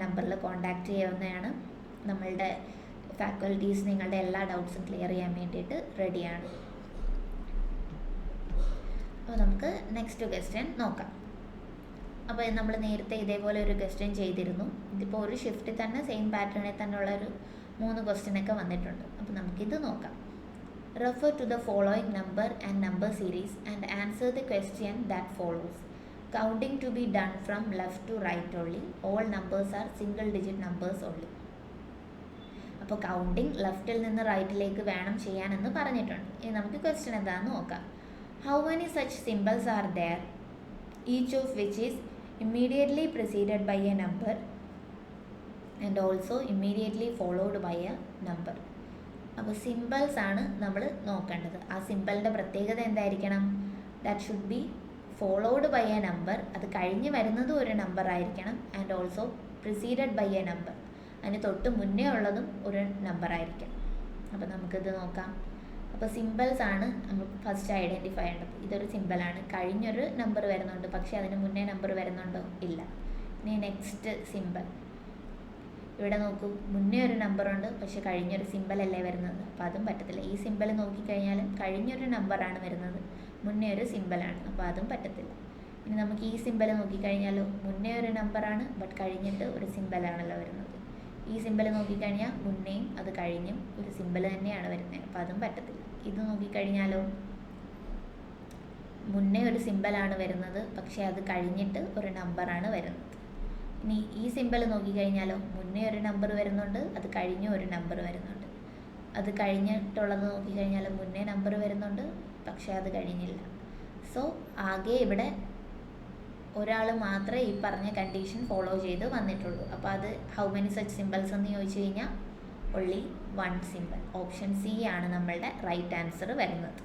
നമ്പറിൽ കോൺടാക്റ്റ് ചെയ്യാവുന്നതാണ്. നമ്മളുടെ ഫാക്കൽറ്റീസ് നിങ്ങളുടെ എല്ലാ ഡൗട്ട്സും ക്ലിയർ ചെയ്യാൻ വേണ്ടിയിട്ട് റെഡിയാണ്. അപ്പോൾ നമുക്ക് നെക്സ്റ്റ് ക്വസ്റ്റ്യൻ നോക്കാം. അപ്പോൾ നമ്മൾ നേരത്തെ ഇതേപോലെ ഒരു ക്വസ്റ്റ്യൻ ചെയ്തിരുന്നു. ഇതിപ്പോൾ ഒരു ഷിഫ്റ്റിൽ തന്നെ സെയിം പാറ്റേണിൽ തന്നെ ഉള്ളൊരു 3 ക്വസ്റ്റ്യനൊക്കെ വന്നിട്ടുണ്ട്. അപ്പോൾ നമുക്കിത് നോക്കാം. Refer to the following number and number series and answer the question that follows. Counting to be done from left to right only. All numbers are single digit numbers only. അപ്പോൾ counting ലെഫ്റ്റിൽ നിന്ന് റൈറ്റിലേക്ക് വേണം ചെയ്യാനെന്ന് പറഞ്ഞിട്ടുണ്ട്. ഇനി നമുക്ക് question എന്താണെന്ന് നോക്കാം. How many such symbols are there, each of which is immediately preceded by a number and also immediately followed by a number? അപ്പോൾ സിമ്പിൾസ് ആണ് നമ്മൾ നോക്കേണ്ടത്. ആ സിമ്പിളിൻ്റെ പ്രത്യേകത എന്തായിരിക്കണം? That should be followed by a number. അത് കഴിഞ്ഞ് വരുന്നതും ഒരു നമ്പർ ആയിരിക്കണം. And also preceded by a number. അതിന് തൊട്ട് മുന്നേ ഉള്ളതും ഒരു നമ്പർ ആയിരിക്കണം. അപ്പോൾ നമുക്കിത് നോക്കാം. അപ്പോൾ സിമ്പിൾസ് ആണ് നമ്മൾ ഫസ്റ്റ് ഐഡൻറ്റിഫൈ ചെയ്യേണ്ടത്. ഇതൊരു സിമ്പിളാണ്, കഴിഞ്ഞൊരു നമ്പർ വരുന്നുണ്ട്, പക്ഷേ അതിന് മുന്നേ നമ്പർ വരുന്നുണ്ടോ? ഇല്ല. ഇനി നെക്സ്റ്റ് സിമ്പിൾ. ഇവിടെ നോക്കൂ, മുന്നേ ഒരു നമ്പറുണ്ട്, പക്ഷെ കഴിഞ്ഞൊരു സിമ്പിളല്ലേ വരുന്നത്, അപ്പോൾ അതും പറ്റത്തില്ല. ഈ സിമ്പിൾ നോക്കിക്കഴിഞ്ഞാലും കഴിഞ്ഞൊരു നമ്പറാണ് വരുന്നത്, മുന്നേ ഒരു സിമ്പിളാണ്, അപ്പോൾ അതും പറ്റത്തില്ല. ഇനി നമുക്ക് ഈ സിമ്പിൾ നോക്കിക്കഴിഞ്ഞാലോ, മുന്നേ ഒരു നമ്പറാണ് ബട്ട് കഴിഞ്ഞിട്ട് ഒരു സിമ്പിളാണല്ലോ വരുന്നത്. ഈ സിമ്പിൾ നോക്കിക്കഴിഞ്ഞാൽ മുന്നേയും അത് കഴിഞ്ഞും ഒരു സിമ്പിൾ തന്നെയാണ് വരുന്നത്, അപ്പോൾ അതും പറ്റത്തില്ല. ഇത് നോക്കിക്കഴിഞ്ഞാലോ, മുന്നേ ഒരു സിമ്പിളാണ് വരുന്നത്, പക്ഷേ അത് കഴിഞ്ഞിട്ട് ഒരു നമ്പറാണ് വരുന്നത്. ഇനി ഈ സിമ്പിൾ നോക്കിക്കഴിഞ്ഞാലോ, മുന്നേ ഒരു നമ്പർ വരുന്നുണ്ട്, അത് കഴിഞ്ഞും ഒരു നമ്പർ വരുന്നുണ്ട്. അത് കഴിഞ്ഞിട്ടുള്ളത് നോക്കിക്കഴിഞ്ഞാൽ മുന്നേ നമ്പർ വരുന്നുണ്ട്, പക്ഷേ അത് കഴിഞ്ഞില്ല. സോ ആകെ ഇവിടെ ഒരാൾ മാത്രമേ ഈ പറഞ്ഞ കണ്ടീഷൻ ഫോളോ ചെയ്ത് വന്നിട്ടുള്ളൂ. അപ്പോൾ അത് ഹൗ മെനി സച്ച് സിമ്പിൾസ് എന്ന് ചോദിച്ചു കഴിഞ്ഞാൽ ഒൺലി 1 സിമ്പിൾ. ഓപ്ഷൻ സി ആണ് നമ്മളുടെ റൈറ്റ് ആൻസർ വരുന്നത്.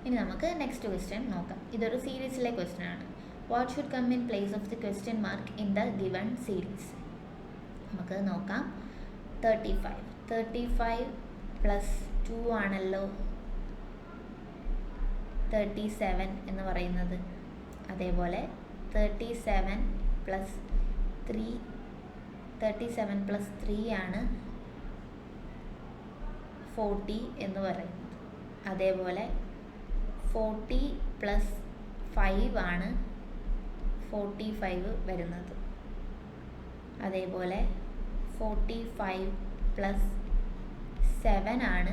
ഇനി നമുക്ക് നെക്സ്റ്റ് ക്വസ്റ്റ്യൻ നോക്കാം. ഇതൊരു സീരീസിലെ ക്വസ്റ്റ്യൻ ആണ്. What should come in place of the question mark in the given series? നമുക്ക് നോക്കാം. 35 പ്ലസ് 2 ആണല്ലോ 37 എന്ന് പറയുന്നത്. അതേപോലെ 37 പ്ലസ് 3 ആണ് 40 എന്ന് പറയുന്നത്. അതേപോലെ 40 പ്ലസ് 5 ആണ് 45 വരുന്നത്. അതേപോലെ 45 പ്ലസ് 7 ആണ്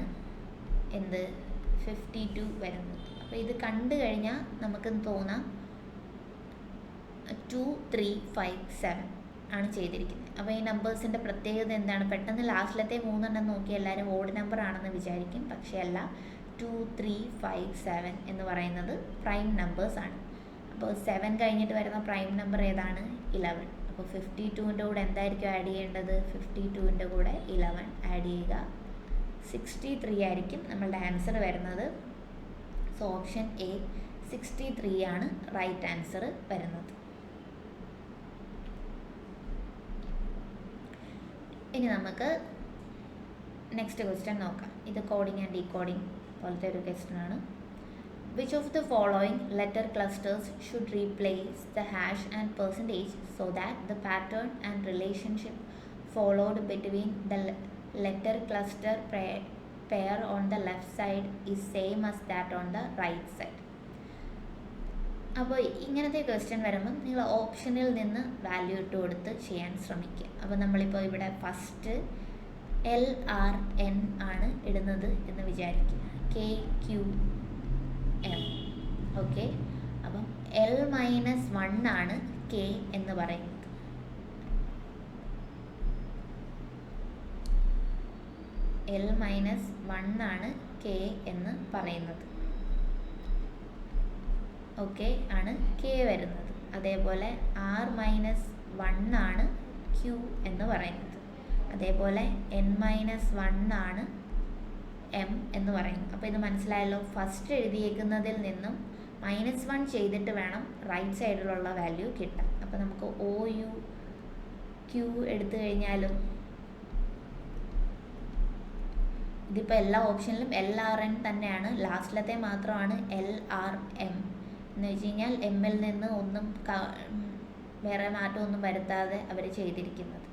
52 വരുന്നത്. അപ്പോൾ ഇത് കണ്ടു കഴിഞ്ഞാൽ നമുക്ക് തോന്നാം 2 3 5 7 ആണ് ചെയ്തിരിക്കുന്നത്. അപ്പോൾ ഈ നമ്പേഴ്സിൻ്റെ പ്രത്യേകത എന്താണ്? പെട്ടെന്ന് ലാസ്റ്റിലത്തെ 3 എണ്ണം നോക്കി എല്ലാവരും ഓഡ് നമ്പർ ആണെന്ന് വിചാരിക്കും, പക്ഷേ അല്ല. 2 3 5 7 എന്ന് പറയുന്നത് പ്രൈം നമ്പേഴ്സ് ആണ്. അപ്പോൾ 7 കഴിഞ്ഞിട്ട് വരുന്ന പ്രൈം നമ്പർ ഏതാണ്? 11. അപ്പോൾ 52ൻ്റെ കൂടെ എന്തായിരിക്കും ആഡ് ചെയ്യേണ്ടത്? 52ൻ്റെ കൂടെ 11 ആഡ് ചെയ്യുക. 63 ആയിരിക്കും നമ്മളുടെ ആൻസർ വരുന്നത്. സോ ഓപ്ഷൻ എ 63 ആണ് റൈറ്റ് ആൻസർ വരുന്നത്. ഇനി നമുക്ക് നെക്സ്റ്റ് ക്വസ്റ്റ്യൻ നോക്കാം. ഇത് കോഡിങ് ആൻഡ് ഡീകോഡിങ് പോലത്തെ ഒരു ക്വസ്റ്റ്യൻ ആണ്. Which of the following letter clusters should replace the hash and percentage so that the pattern and relationship followed between the letter cluster pair on the left side is same as that on the right side. അപ്പോൾ ഇങ്ങനത്തെ question വരുമ്പം നിങ്ങൾ ഓപ്ഷനിൽ നിന്ന് value ഇട്ട് കൊടുത്ത് ചെയ്യാൻ ശ്രമിക്കുക. അപ്പോൾ നമ്മളിപ്പോൾ ഇവിടെ ഫസ്റ്റ് LRN ആണ് ഇടുന്നത് എന്ന് വിചാരിക്കുക, KQM. ഓക്കെ, അപ്പം L-1 ആണ് K എന്ന് പറയുന്നത്. L-1 ആണ് K എന്ന് പറയുന്നത്. ഓക്കെ, ആണ് K വരുന്നത്. അതേപോലെ R-1 ആണ് Q എന്ന് പറയുന്നത്. അതേപോലെ N-1 ആണ് M എന്ന് പറയുന്നത്. അപ്പോൾ ഇത് മനസ്സിലായല്ലോ. ഫസ്റ്റ് എഴുതിയേക്കുന്നതിൽ നിന്നും -1 ചെയ്തിട്ട് വേണം റൈറ്റ് സൈഡിലുള്ള വാല്യൂ കിട്ടാൻ. അപ്പോൾ നമുക്ക് OUQ എടുത്തു കഴിഞ്ഞാലും ഇതിപ്പോൾ എല്ലാ ഓപ്ഷനിലും LRN തന്നെയാണ്, ലാസ്റ്റിലത്തെ മാത്രമാണ് LRM എന്ന് വെച്ച് കഴിഞ്ഞാൽ എമ്മിൽ നിന്ന് ഒന്നും വേറെ മാറ്റമൊന്നും വരുത്താതെ അവർ ചെയ്തിരിക്കുന്നത്.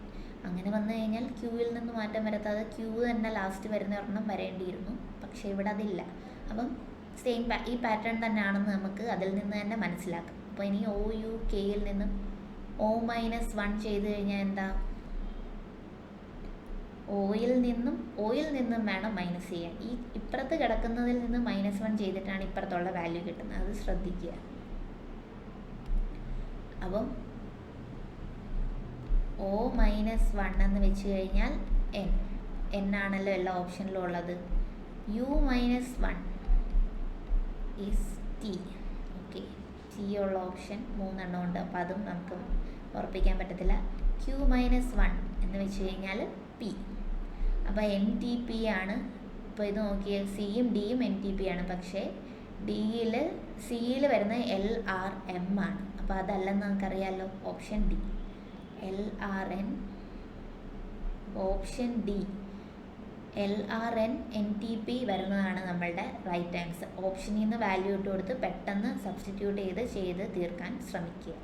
അങ്ങനെ വന്നു കഴിഞ്ഞാൽ ക്യൂവിൽ നിന്ന് മാറ്റം വരുത്താതെ ക്യൂ തന്നെ ലാസ്റ്റ് വരുന്ന ഒരെണ്ണം വരേണ്ടിയിരുന്നു, പക്ഷേ ഇവിടെ അതില്ല. അപ്പം സെയിം ഈ പാറ്റേൺ തന്നെയാണെന്ന് നമുക്ക് അതിൽ നിന്ന് തന്നെ മനസ്സിലാക്കാം. അപ്പോൾ ഇനി OUKയിൽ നിന്നും O-1 ചെയ്ത് കഴിഞ്ഞാൽ എന്താ, ഓയിൽ നിന്നും വേണം മൈനസ് ചെയ്യാൻ. ഈ ഇപ്പുറത്ത് കിടക്കുന്നതിൽ നിന്ന് -1 ചെയ്തിട്ടാണ് ഇപ്പുറത്തുള്ള വാല്യൂ കിട്ടുന്നത്, അത് ശ്രദ്ധിക്കുക. അപ്പം O-1 എന്ന് വെച്ച് കഴിഞ്ഞാൽ N ആണല്ലോ എല്ലാ ഓപ്ഷനിലും ഉള്ളത്. U-1 is T. Okay, T ഉള്ള ഓപ്ഷൻ 3 എണ്ണം ഉണ്ട്, അപ്പോൾ അതും നമുക്ക് ഉറപ്പിക്കാൻ പറ്റത്തില്ല. Q-1 എന്ന് വെച്ച് കഴിഞ്ഞാൽ P. അപ്പോൾ NTP ആണ്. ഇപ്പോൾ ഇത് നോക്കിയാൽ സിയും ഡിയും NTP ആണ്, പക്ഷേ സിയിൽ വരുന്ന LRM ആണ്. അപ്പോൾ അതല്ലെന്ന് നമുക്കറിയാമല്ലോ, option D LRN. Option D LRN NTP വരുന്നതാണ് നമ്മളുടെ റൈറ്റ് ആൻസർ. ഓപ്ഷനിൽ നിന്ന് വാല്യൂ ഇട്ട് കൊടുത്ത് പെട്ടെന്ന് സബ്സ്റ്റിറ്റ്യൂട്ട് ചെയ്ത് തീർക്കാൻ ശ്രമിക്കുക.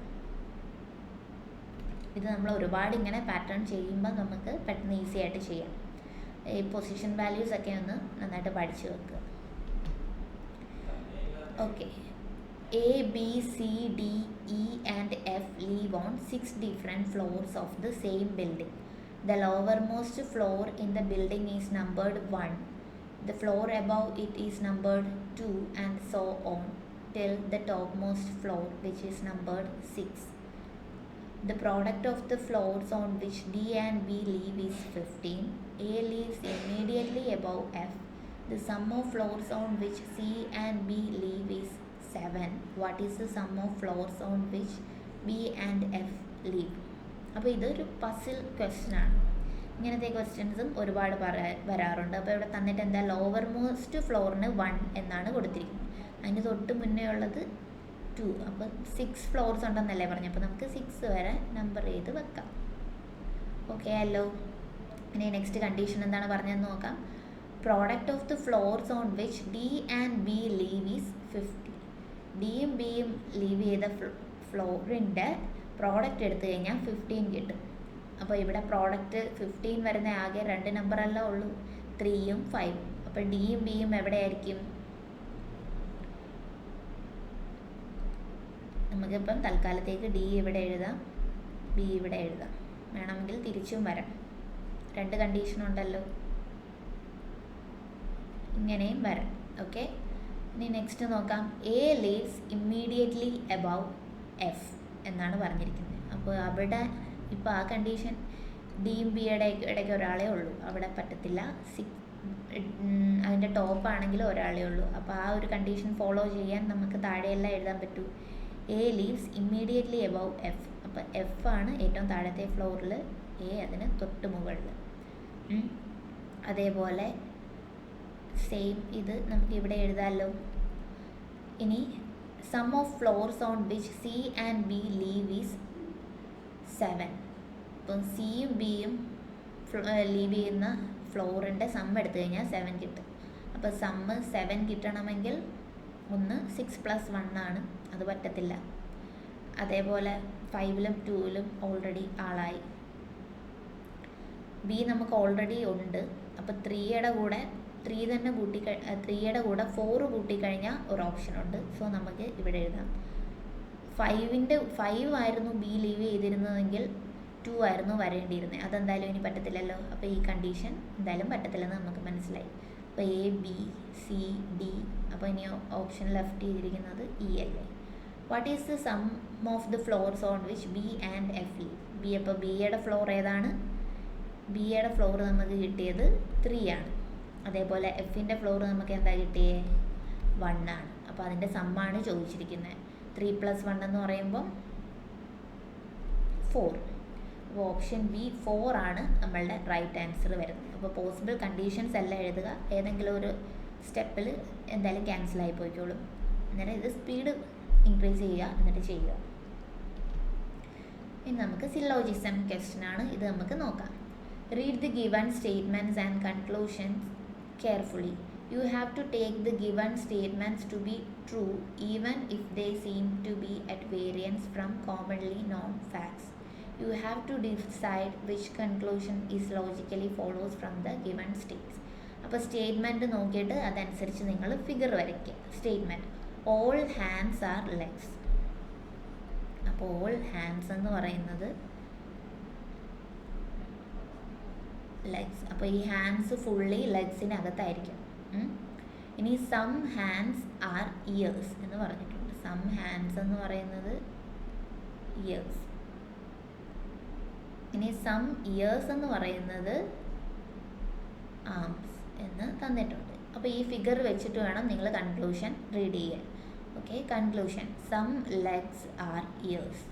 ഇത് നമ്മൾ ഒരുപാട് ഇങ്ങനെ പാറ്റേൺ ചെയ്യുമ്പോൾ നമുക്ക് പെട്ടെന്ന് ഈസി ആയിട്ട് ചെയ്യാം. ഈ പൊസിഷൻ വാല്യൂസ് ഒക്കെ ഒന്ന് നന്നായിട്ട് പഠിച്ചു വെക്കുക. Okay, A, B, C, D, E and F live on 6 different floors of the same building. The lowermost floor in the building is numbered 1. The floor above it is numbered 2 and so on till the topmost floor, which is numbered 6. The product of the floors on which D and B live is 15. A lives immediately above F. The sum of floors on which C and B live is 7. What is the sum of floors on which B and F live? അപ്പോൾ ഇതൊരു puzzle question ആണ്. ഇങ്ങനത്തെ ക്വസ്റ്റ്യൻസും ഒരുപാട് വരാറുണ്ട്. അപ്പോൾ ഇവിടെ തന്നിട്ട് എന്താ, ലോവർ മോസ്റ്റ് ഫ്ലോറിന് 1 എന്നാണ് കൊടുത്തിരിക്കുന്നത്. അതിന് തൊട്ട് മുന്നേ ഉള്ളത് 2. അപ്പോൾ 6 ഫ്ലോർസ് ഉണ്ടെന്നല്ലേ പറഞ്ഞു. അപ്പോൾ നമുക്ക് 6 വരെ നമ്പർ ചെയ്ത് വെക്കാം. ഓക്കെ അല്ലോ. ഇനി നെക്സ്റ്റ് കണ്ടീഷൻ എന്താണ് പറഞ്ഞതെന്ന് നോക്കാം. Product of the floors on which D and B live is 50. ഡിയും ബിയും ലീവ് ചെയ്ത ഫ്ലോറിൻ്റെ പ്രോഡക്റ്റ് എടുത്തു കഴിഞ്ഞാൽ 15 കിട്ടും. അപ്പോൾ ഇവിടെ പ്രോഡക്റ്റ് 15 വരുന്ന ആകെ 2 നമ്പറല്ല ഉള്ളൂ, 3ഉം 5ഉം. അപ്പോൾ ഡിയും ബിയും എവിടെയായിരിക്കും? നമുക്കിപ്പം തൽക്കാലത്തേക്ക് ഡി ഇവിടെ എഴുതാം, ബി ഇവിടെ എഴുതാം. വേണമെങ്കിൽ തിരിച്ചും വരാം, 2 കണ്ടീഷൻ ഉണ്ടല്ലോ, ഇങ്ങനെയും വരാം. ഓക്കെ, ഇനി നെക്സ്റ്റ് നോക്കാം. A leaves immediately above F എന്നാണ് പറഞ്ഞിരിക്കുന്നത്. അപ്പോൾ അവിടെ ഇപ്പോൾ ആ കണ്ടീഷൻ ഡിയും ബിയുടെ ഇടയ്ക്ക് ഒരാളേ ഉള്ളൂ, അവിടെ പറ്റത്തില്ല. അതിൻ്റെ ടോപ്പാണെങ്കിൽ ഒരാളേ ഉള്ളൂ. അപ്പോൾ ആ ഒരു കണ്ടീഷൻ ഫോളോ ചെയ്യാൻ നമുക്ക് താഴെയെല്ലാം എഴുതാൻ പറ്റൂ. A leaves immediately above F. അപ്പോൾ എഫ് ആണ് ഏറ്റവും താഴത്തെ ഫ്ലോറിൽ, എ അതിന് തൊട്ട് മുകളിൽ. അതേപോലെ സെയിം ഇത് നമുക്ക് ഇവിടെ എഴുതാമല്ലോ. ഇനി sum of floors on which C and B live is 7. ഇപ്പം സിയും ബിയും ലീവ് ചെയ്യുന്ന ഫ്ലോറിൻ്റെ സം എടുത്തു കഴിഞ്ഞാൽ 7 കിട്ടും. അപ്പോൾ സമ്മ് 7 കിട്ടണമെങ്കിൽ 6 + 1 ആണ്, അത് പറ്റത്തില്ല. അതേപോലെ 5ലും 2ലും ഓൾറെഡി ആളായി. ബി നമുക്ക് ഓൾറെഡി ഉണ്ട്. അപ്പോൾ ത്രീയുടെ കൂടെ 4 കൂട്ടിക്കഴിഞ്ഞാൽ ഒരു ഓപ്ഷൻ ഉണ്ട്. സോ നമുക്ക് ഇവിടെ എഴുതാം 5 ആയിരുന്നു ബി ലീവ് ചെയ്തിരുന്നതെങ്കിൽ 2 ആയിരുന്നു വരേണ്ടിയിരുന്നത്. അതെന്തായാലും ഇനി പറ്റത്തില്ലല്ലോ. അപ്പോൾ ഈ കണ്ടീഷൻ എന്തായാലും പറ്റത്തില്ലെന്ന് നമുക്ക് മനസ്സിലായി. അപ്പോൾ എ ബി സി ഡി, അപ്പോൾ ഇനി ഓപ്ഷൻ ലെഫ്റ്റ് ചെയ്തിരിക്കുന്നത് ഇ അല്ലേ. What is the sum of the floors on which B and F leave? B, അപ്പോൾ ബിയുടെ ഫ്ലോർ ഏതാണ്? ബിയുടെ ഫ്ലോർ നമുക്ക് കിട്ടിയത് 3 ആണ്. അതേപോലെ എഫിൻ്റെ ഫ്ലോർ നമുക്ക് എന്താ കിട്ടിയേ? 1 ആണ്. അപ്പോൾ അതിൻ്റെ സമ്മാണ് ചോദിച്ചിരിക്കുന്നത്. 3 + 1 എന്ന് പറയുമ്പം 4. അപ്പോൾ ഓപ്ഷൻ ബി 4 ആണ് നമ്മളുടെ റൈറ്റ് ആൻസർ വരുന്നത്. അപ്പോൾ പോസിബിൾ കണ്ടീഷൻസ് എല്ലാം എഴുതുക. ഏതെങ്കിലും ഒരു സ്റ്റെപ്പിൽ എന്തായാലും ക്യാൻസലായി പോയിക്കോളും. അന്നേരം ഇത് സ്പീഡ് ഇൻക്രീസ് ചെയ്യുക, എന്നിട്ട് ചെയ്യുക. ഇനി നമുക്ക് സിലോജിസം ക്വസ്റ്റ്യൻ ആണ്. ഇത് നമുക്ക് നോക്കാം. Read the given statements and conclusions carefully. You have to take the given statements to be true even if they seem to be at variance from commonly known facts. You have to decide which conclusion is logically follows from the given states. അപ്പോൾ statement നോക്കിയിട്ട് അതനുസരിച്ച് നിങ്ങൾ figure വരയ്ക്കുക. Statement all hands are legs. അപ്പോൾ all hands എന്ന് പറയുന്നത് legs. അപ്പോൾ ഈ ഹാൻഡ്സ് ഫുള്ളി ലെഗ്സിനകത്തായിരിക്കും. ഇനി സം ഹാൻഡ്സ് ആർ ഇയേഴ്സ് എന്ന് പറഞ്ഞിട്ടുണ്ട്. സം ഹാൻഡ്സ് എന്ന് പറയുന്നത് ഇയേഴ്സ്. ഇനി സം ഇയേഴ്സ് എന്ന് പറയുന്നത് ആംസ് എന്ന് തന്നിട്ടുണ്ട്. അപ്പോൾ ഈ ഫിഗർ വെച്ചിട്ട് വേണം നിങ്ങൾ കൺക്ലൂഷൻ റീഡ് ചെയ്യാൻ. Okay, conclusion some legs are ears.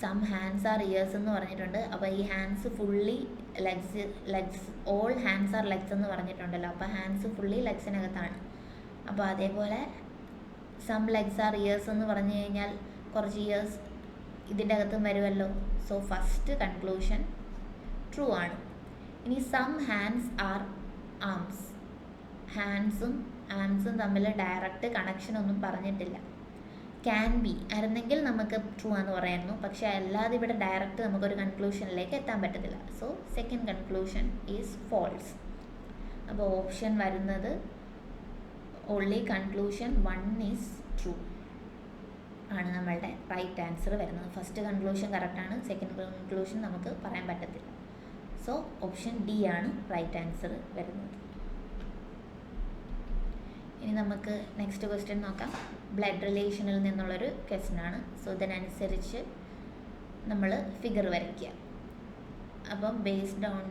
Some hands are ears എന്ന് പറഞ്ഞിട്ടുണ്ട്. അപ്പോൾ ഈ hands fully legs all hands are legs എന്ന് പറഞ്ഞിട്ടുണ്ടല്ലോ. അപ്പോൾ ഹാൻഡ്സ് ഫുള്ളി ലെഗ്സിനകത്താണ്. അപ്പോൾ അതേപോലെ സം ലെഗ്സ് ആർ ഇയേഴ്സ് എന്ന് പറഞ്ഞു കഴിഞ്ഞാൽ കുറച്ച് ഇയേഴ്സ് ഇതിൻ്റെ അകത്തും വരുമല്ലോ. സോ ഫസ്റ്റ് കൺക്ലൂഷൻ ട്രൂ ആണ്. ഇനി സം ഹാൻഡ്സ് ആർ ആംസ്. ഹാൻഡ്സും ആംസും തമ്മിൽ ഡയറക്റ്റ് കണക്ഷൻ ഒന്നും പറഞ്ഞിട്ടില്ല. ക്യാൻ ബി ആയിരുന്നെങ്കിൽ നമുക്ക് ട്രൂ എന്ന് പറയായിരുന്നു. പക്ഷേ അല്ലാതെ ഇവിടെ ഡയറക്റ്റ് നമുക്കൊരു കൺക്ലൂഷനിലേക്ക് എത്താൻ പറ്റത്തില്ല. So second conclusion is false. അപ്പോൾ ഓപ്ഷൻ വരുന്നത് ഓൺലി കൺക്ലൂഷൻ 1 ഈസ് ട്രൂ ആണ് നമ്മളുടെ റൈറ്റ് ആൻസർ വരുന്നത്. ഫസ്റ്റ് കൺക്ലൂഷൻ കറക്റ്റാണ്, സെക്കൻഡ് കൺക്ലൂഷൻ നമുക്ക് പറയാൻ പറ്റത്തില്ല. സോ ഓപ്ഷൻ ഡി ആണ് റൈറ്റ് ആൻസർ വരുന്നത്. ഇനി നമുക്ക് നെക്സ്റ്റ് ക്വസ്റ്റ്യൻ നോക്കാം. ബ്ലഡ് റിലേഷനിൽ നിന്നുള്ളൊരു ക്വസ്റ്റ്യൻ ആണ്. സോ ഇതിനനുസരിച്ച് നമ്മൾ ഫിഗർ വരയ്ക്കുക. അപ്പം ബേസ്ഡ് ഓൺ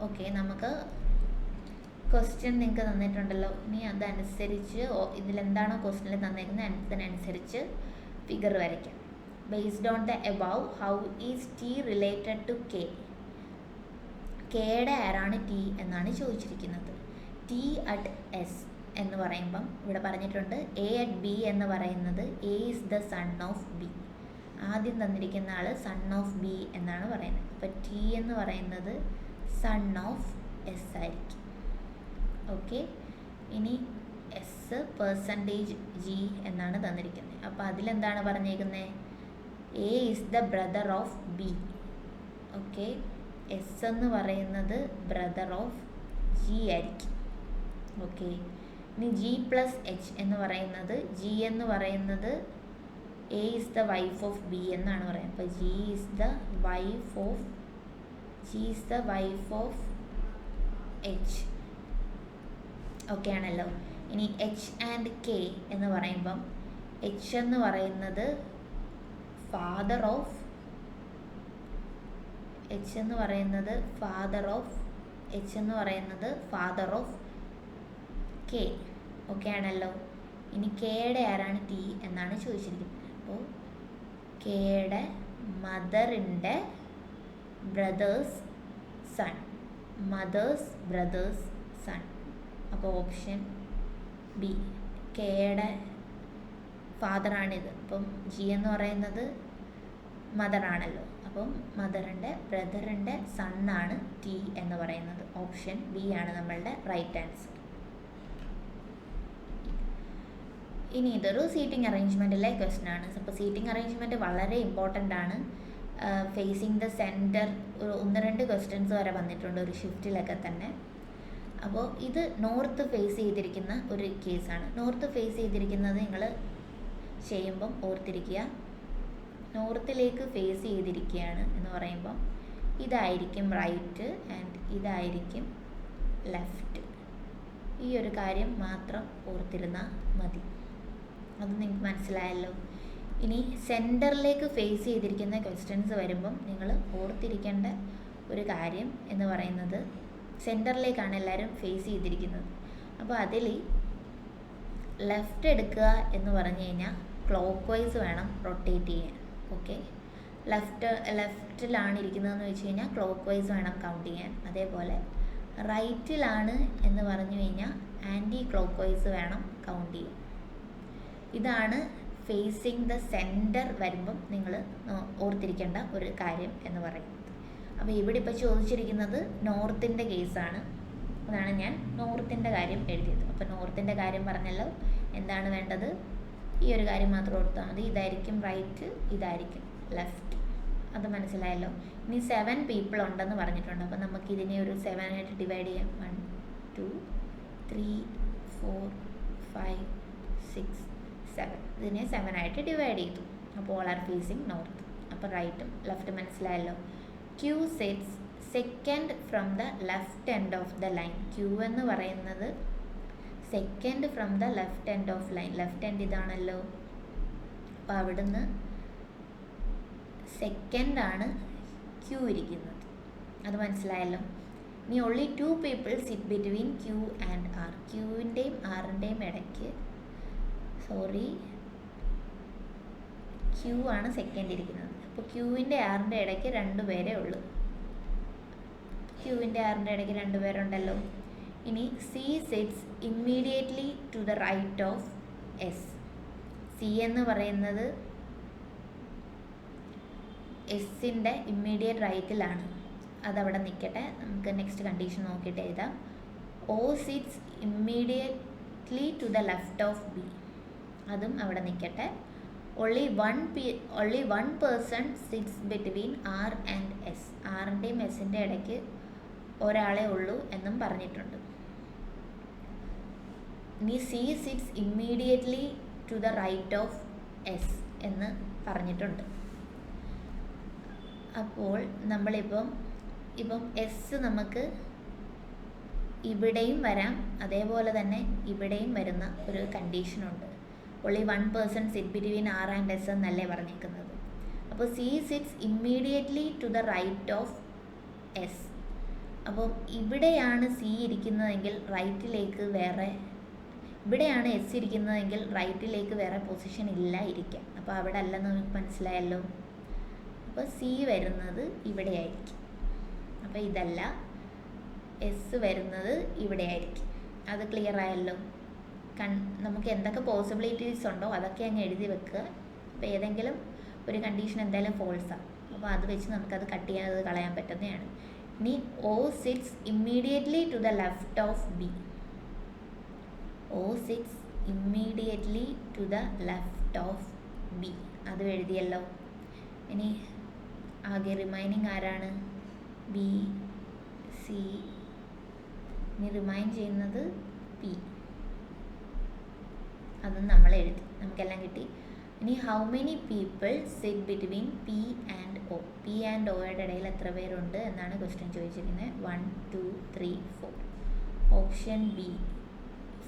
ഓക്കെ, നമുക്ക് ക്വസ്റ്റ്യൻ നിങ്ങൾക്ക് തന്നിട്ടുണ്ടല്ലോ. ഇനി അതനുസരിച്ച് ഇതിലെന്താണോ ക്വസ്റ്റ്യനിൽ തന്നേക്കുന്നത് അതിനനുസരിച്ച് ഫിഗർ വരയ്ക്കാം. Based on the above how is T related to K. കെയുടെ ആരാണ് ടി എന്നാണ് ചോദിച്ചിരിക്കുന്നത്. ടി അറ്റ് എസ് എന്ന് പറയുമ്പം ഇവിടെ പറഞ്ഞിട്ടുണ്ട് എ അറ്റ് ബി എന്ന് പറയുന്നത് A is the son of B. ആദ്യം തന്നിരിക്കുന്ന ആൾ സൺ ഓഫ് ബി എന്നാണ് പറയുന്നത്. അപ്പോൾ ടി എന്ന് പറയുന്നത് സൺ ഓഫ് എസ് ആയിരിക്കും. ഓക്കെ, ഇനി എസ് പെർസെൻറ്റേജ് ജി എന്നാണ് തന്നിരിക്കുന്നത്. അപ്പോൾ അതിലെന്താണ് പറഞ്ഞേക്കുന്നത്? A is the brother of B. Okay, S എന്ന് പറയുന്നത് ബ്രദർ ഓഫ് ജി ആയിരിക്കും. ഓക്കെ, ഇനി ജി പ്ലസ് എച്ച് എന്ന് പറയുന്നത് ജി എന്ന് പറയുന്നത് A is the wife of B എന്നാണ് പറയുന്നത്. അപ്പോൾ G is the wife of H. Okay ആണല്ലോ. ഇനി എച്ച് ആൻഡ് കെ എന്ന് പറയുമ്പം എച്ച് എന്ന് പറയുന്നത് ഫാദർ ഓഫ് കെ. ഓക്കെ ആണല്ലോ. ഇനി കെയുടെ ആരാണ് ടി എന്നാണ് ചോദിച്ചിരിക്കുന്നത്. അപ്പോൾ കെയുടെ മദറിൻ്റെ ബ്രദേഴ്സ് സൺ. അപ്പോൾ ഓപ്ഷൻ ബി കെയുടെ ഫാദറാണിത്. അപ്പം ജി എന്ന് പറയുന്നത് മദറാണല്ലോ. അപ്പം മദറിൻ്റെ ബ്രദറിൻ്റെ സണ്ണാണ് ടി എന്ന് പറയുന്നത്. ഓപ്ഷൻ ബി ആണ് നമ്മളുടെ റൈറ്റ് ആൻസർ. ഇനി ഇതൊരു സീറ്റിംഗ് അറേഞ്ച്മെൻറ്റിലെ ക്വസ്റ്റ്യൻ ആണ്. അപ്പോൾ സീറ്റിംഗ് അറേഞ്ച്മെൻറ്റ് വളരെ ഇമ്പോർട്ടൻ്റ് ആണ്. ഫേസിങ് ദ സെൻറ്റർ ഒന്ന് രണ്ട് ക്വസ്റ്റ്യൻസ് വരെ വന്നിട്ടുണ്ട് ഒരു ഷിഫ്റ്റിലൊക്കെ തന്നെ. അപ്പോൾ ഇത് നോർത്ത് ഫേസ് ചെയ്തിരിക്കുന്ന ഒരു കേസാണ്. നോർത്ത് ഫേസ് ചെയ്തിരിക്കുന്നത് നിങ്ങൾ ചെയ്യുമ്പം ഓർത്തിരിക്കുക, നോർത്തിലേക്ക് ഫേസ് ചെയ്തിരിക്കുകയാണ് എന്ന് പറയുമ്പം ഇതായിരിക്കും റൈറ്റ് ആൻഡ് ഇതായിരിക്കും ലെഫ്റ്റ്. ഈ ഒരു കാര്യം മാത്രം ഓർത്തിരുന്നാൽ മതി. അത് നിങ്ങൾക്ക് മനസ്സിലായല്ലോ. ഇനി സെൻറ്ററിലേക്ക് ഫേസ് ചെയ്തിരിക്കുന്ന ക്വസ്റ്റ്യൻസ് വരുമ്പം നിങ്ങൾ ഓർത്തിരിക്കേണ്ട ഒരു കാര്യം എന്ന് പറയുന്നത് സെൻറ്ററിലേക്കാണ് എല്ലാവരും ഫേസ് ചെയ്തിരിക്കുന്നത്. അപ്പോൾ അതിൽ ലെഫ്റ്റ് എടുക്കുക എന്ന് പറഞ്ഞു കഴിഞ്ഞാൽ ക്ലോക്ക് വൈസ് വേണം റൊട്ടേറ്റ് ചെയ്യാൻ. ഓക്കെ, ലെഫ്റ്റിലാണ് ഇരിക്കുന്നതെന്ന് വെച്ച് കഴിഞ്ഞാൽ ക്ലോക്ക് വൈസ് വേണം കൗണ്ട് ചെയ്യാൻ. അതേപോലെ റൈറ്റിലാണ് എന്ന് പറഞ്ഞു കഴിഞ്ഞാൽ ആൻറ്റി ക്ലോക്ക് വൈസ് വേണം കൗണ്ട് ചെയ്യാൻ. ഇതാണ് ഫേസിങ് ദ സെൻറ്റർ വരുമ്പം നിങ്ങൾ ഓർത്തിരിക്കേണ്ട ഒരു കാര്യം എന്ന് പറയുന്നത്. അപ്പോൾ ഇവിടെ ഇപ്പോൾ ചോദിച്ചിരിക്കുന്നത് നോർത്തിൻ്റെ കേസാണ്. അതാണ് ഞാൻ നോർത്തിൻ്റെ കാര്യം എഴുതിയത്. അപ്പോൾ നോർത്തിൻ്റെ കാര്യം പറഞ്ഞല്ലോ. എന്താണ് വേണ്ടത്? ഈ ഒരു കാര്യം മാത്രം ഓർത്താൽ മതി. ഇതായിരിക്കും റൈറ്റ്, ഇതായിരിക്കും ലെഫ്റ്റ്. അത് മനസ്സിലായല്ലോ. ഇനി 7 പീപ്പിൾ ഉണ്ടെന്ന് പറഞ്ഞിട്ടുണ്ട്. അപ്പോൾ നമുക്ക് ഇതിനെ ഒരു 7 ആയിട്ട് ഡിവൈഡ് ചെയ്യാം. 1 2 3 4 5 6 7. ഇതിനെ 7 ആയിട്ട് ഡിവൈഡ് ചെയ്തു. അപ്പോൾ ഓൾ ആർ ഫേസിങ് നോർത്ത്. അപ്പോൾ റൈറ്റും ലെഫ്റ്റ് മനസ്സിലായല്ലോ. Q sits second from the left end of the line. Q എന്ന് പറയുന്നത് second from the left end of line. Left end ഇതാണല്ലോ. അപ്പോൾ അവിടുന്ന് സെക്കൻഡാണ് ക്യൂ ഇരിക്കുന്നത്. അത് മനസ്സിലായല്ലോ. ഇനി only 2 people sit between Q and R. ക്യൂവിൻ്റെയും ആറിൻ്റെയും ഇടയ്ക്ക്, ക്യൂ ആണ് സെക്കൻഡ് ഇരിക്കുന്നത്. അപ്പോൾ ക്യൂവിൻ്റെ ആറിൻ്റെ ഇടയ്ക്ക് 2 പേരേ ഉള്ളൂ. ക്യൂവിൻ്റെ ആറിൻ്റെ ഇടയ്ക്ക് 2 പേരുണ്ടല്ലോ. ഇനി C sits immediately to the right of S. സി എന്ന് പറയുന്നത് എസിൻ്റെ ഇമ്മീഡിയറ്റ് റൈറ്റിലാണ്. അതവിടെ നിൽക്കട്ടെ. നമുക്ക് നെക്സ്റ്റ് കണ്ടീഷൻ നോക്കിയിട്ട് എഴുതാം. O sits immediately to the left of B. അതും അവിടെ നിൽക്കട്ടെ. only one person sits between R and S. ആറിൻ്റെയും എസിൻ്റെ ഇടയ്ക്ക് ഒരാളെ ഉള്ളൂ എന്നും പറഞ്ഞിട്ടുണ്ട്. ഇനി C sits immediately to the right of S എന്ന് പറഞ്ഞിട്ടുണ്ട്. അപ്പോൾ നമ്മളിപ്പം എസ് നമുക്ക് ഇവിടെയും വരാം, അതേപോലെ തന്നെ ഇവിടെയും വരുന്ന ഒരു കണ്ടീഷനുണ്ട്. only one person sit between R and S എന്നല്ലേ പറഞ്ഞിരിക്കുന്നത്. അപ്പോൾ C sits immediately to the right of S. അപ്പോൾ ഇവിടെയാണ് സി ഇരിക്കുന്നതെങ്കിൽ റൈറ്റിലേക്ക് വേറെ, ഇവിടെയാണ് എസ് ഇരിക്കുന്നതെങ്കിൽ റൈറ്റിലേക്ക് വേറെ പൊസിഷൻ ഇല്ല ഇരിക്കാം. അപ്പോൾ അവിടെ അല്ലെന്ന് നമുക്ക് മനസ്സിലായല്ലോ. അപ്പോൾ സി വരുന്നത് ഇവിടെ ആയിരിക്കും. അപ്പോൾ ഇതല്ല, എസ് വരുന്നത് ഇവിടെ ആയിരിക്കും. അത് ക്ലിയർ ആയല്ലോ. നമുക്ക് എന്തൊക്കെ പോസിബിലിറ്റീസ് ഉണ്ടോ അതൊക്കെ അങ്ങ് എഴുതി വെക്കുക. അപ്പോൾ ഏതെങ്കിലും ഒരു കണ്ടീഷൻ എന്തായാലും ഫോൾസാണ്. അപ്പോൾ അത് വെച്ച് നമുക്കത് കട്ട് ചെയ്യാതെ കളയാൻ പറ്റുന്നതാണ്. ഇനി O sits immediately to the left of B. O sits immediately to the left of B. അത് എഴുതിയല്ലോ. ഇനി ആകെ റിമൈനിങ് ആരാണ്? B, C. ഇനി റിമൈൻ ചെയ്യുന്നത് പി. അതും നമ്മൾ എഴുതി, നമുക്കെല്ലാം കിട്ടി. ഇനി how many people sit between P and O. P and ഒയുടെ ഇടയിൽ എത്ര പേരുണ്ട് എന്നാണ് ക്വസ്റ്റ്യൻ ചോദിച്ചിരിക്കുന്നത്. 1 2 3 4. Option B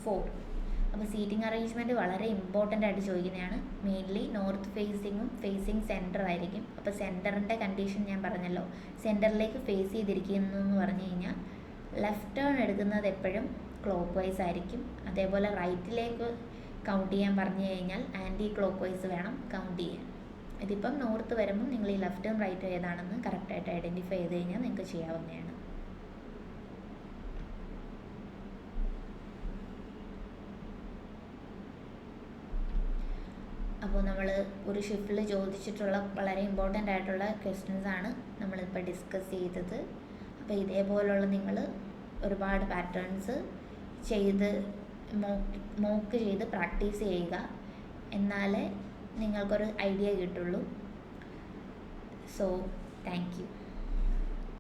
4. അപ്പോൾ സീറ്റിംഗ് അറേഞ്ച്മെൻറ്റ് വളരെ ഇമ്പോർട്ടൻ്റ് ആയിട്ട് ചോദിക്കുന്നതാണ്. മെയിൻലി നോർത്ത് ഫേസിങ്ങും ഫേസിങ് സെൻറ്റർ ആയിരിക്കും. അപ്പോൾ സെൻറ്ററിൻ്റെ കണ്ടീഷൻ ഞാൻ പറഞ്ഞല്ലോ, സെൻറ്ററിലേക്ക് ഫേസ് ചെയ്തിരിക്കുന്നു എന്ന് പറഞ്ഞു കഴിഞ്ഞാൽ ലെഫ്റ്റ് ടേൺ എടുക്കുന്നത് എപ്പോഴും ക്ലോക്ക് വൈസ് ആയിരിക്കും. അതേപോലെ റൈറ്റിലേക്ക് കൗണ്ട് ചെയ്യാൻ പറഞ്ഞു കഴിഞ്ഞാൽ ആൻറ്റി ക്ലോക്ക് വൈസ് വേണം കൗണ്ട് ചെയ്യാൻ. ഇതിപ്പം നോർത്ത് വരുമ്പം നിങ്ങൾ ഈ ലെഫ്റ്റും റൈറ്റും ഏതാണെന്ന് കറക്റ്റായിട്ട് ഐഡൻറ്റിഫൈ ചെയ്ത് കഴിഞ്ഞാൽ നിങ്ങൾക്ക് ചെയ്യാവുന്നതാണ്. അപ്പോൾ നമ്മൾ ഒരു ഷിഫ്റ്റിൽ ചോദിച്ചിട്ടുള്ള വളരെ ഇമ്പോർട്ടൻ്റ് ആയിട്ടുള്ള ക്വസ്റ്റ്യൻസ് ആണ് നമ്മളിപ്പോൾ ഡിസ്കസ് ചെയ്തത്. അപ്പോൾ ഇതേപോലുള്ള നിങ്ങൾ ഒരുപാട് പാറ്റേൺസ് ചെയ്ത് മോക്ക് ചെയ്ത് പ്രാക്ടീസ് ചെയ്യുക. എന്നാലേ നിങ്ങൾക്കൊരു ഐഡിയ കിട്ടുള്ളൂ. So, thank you.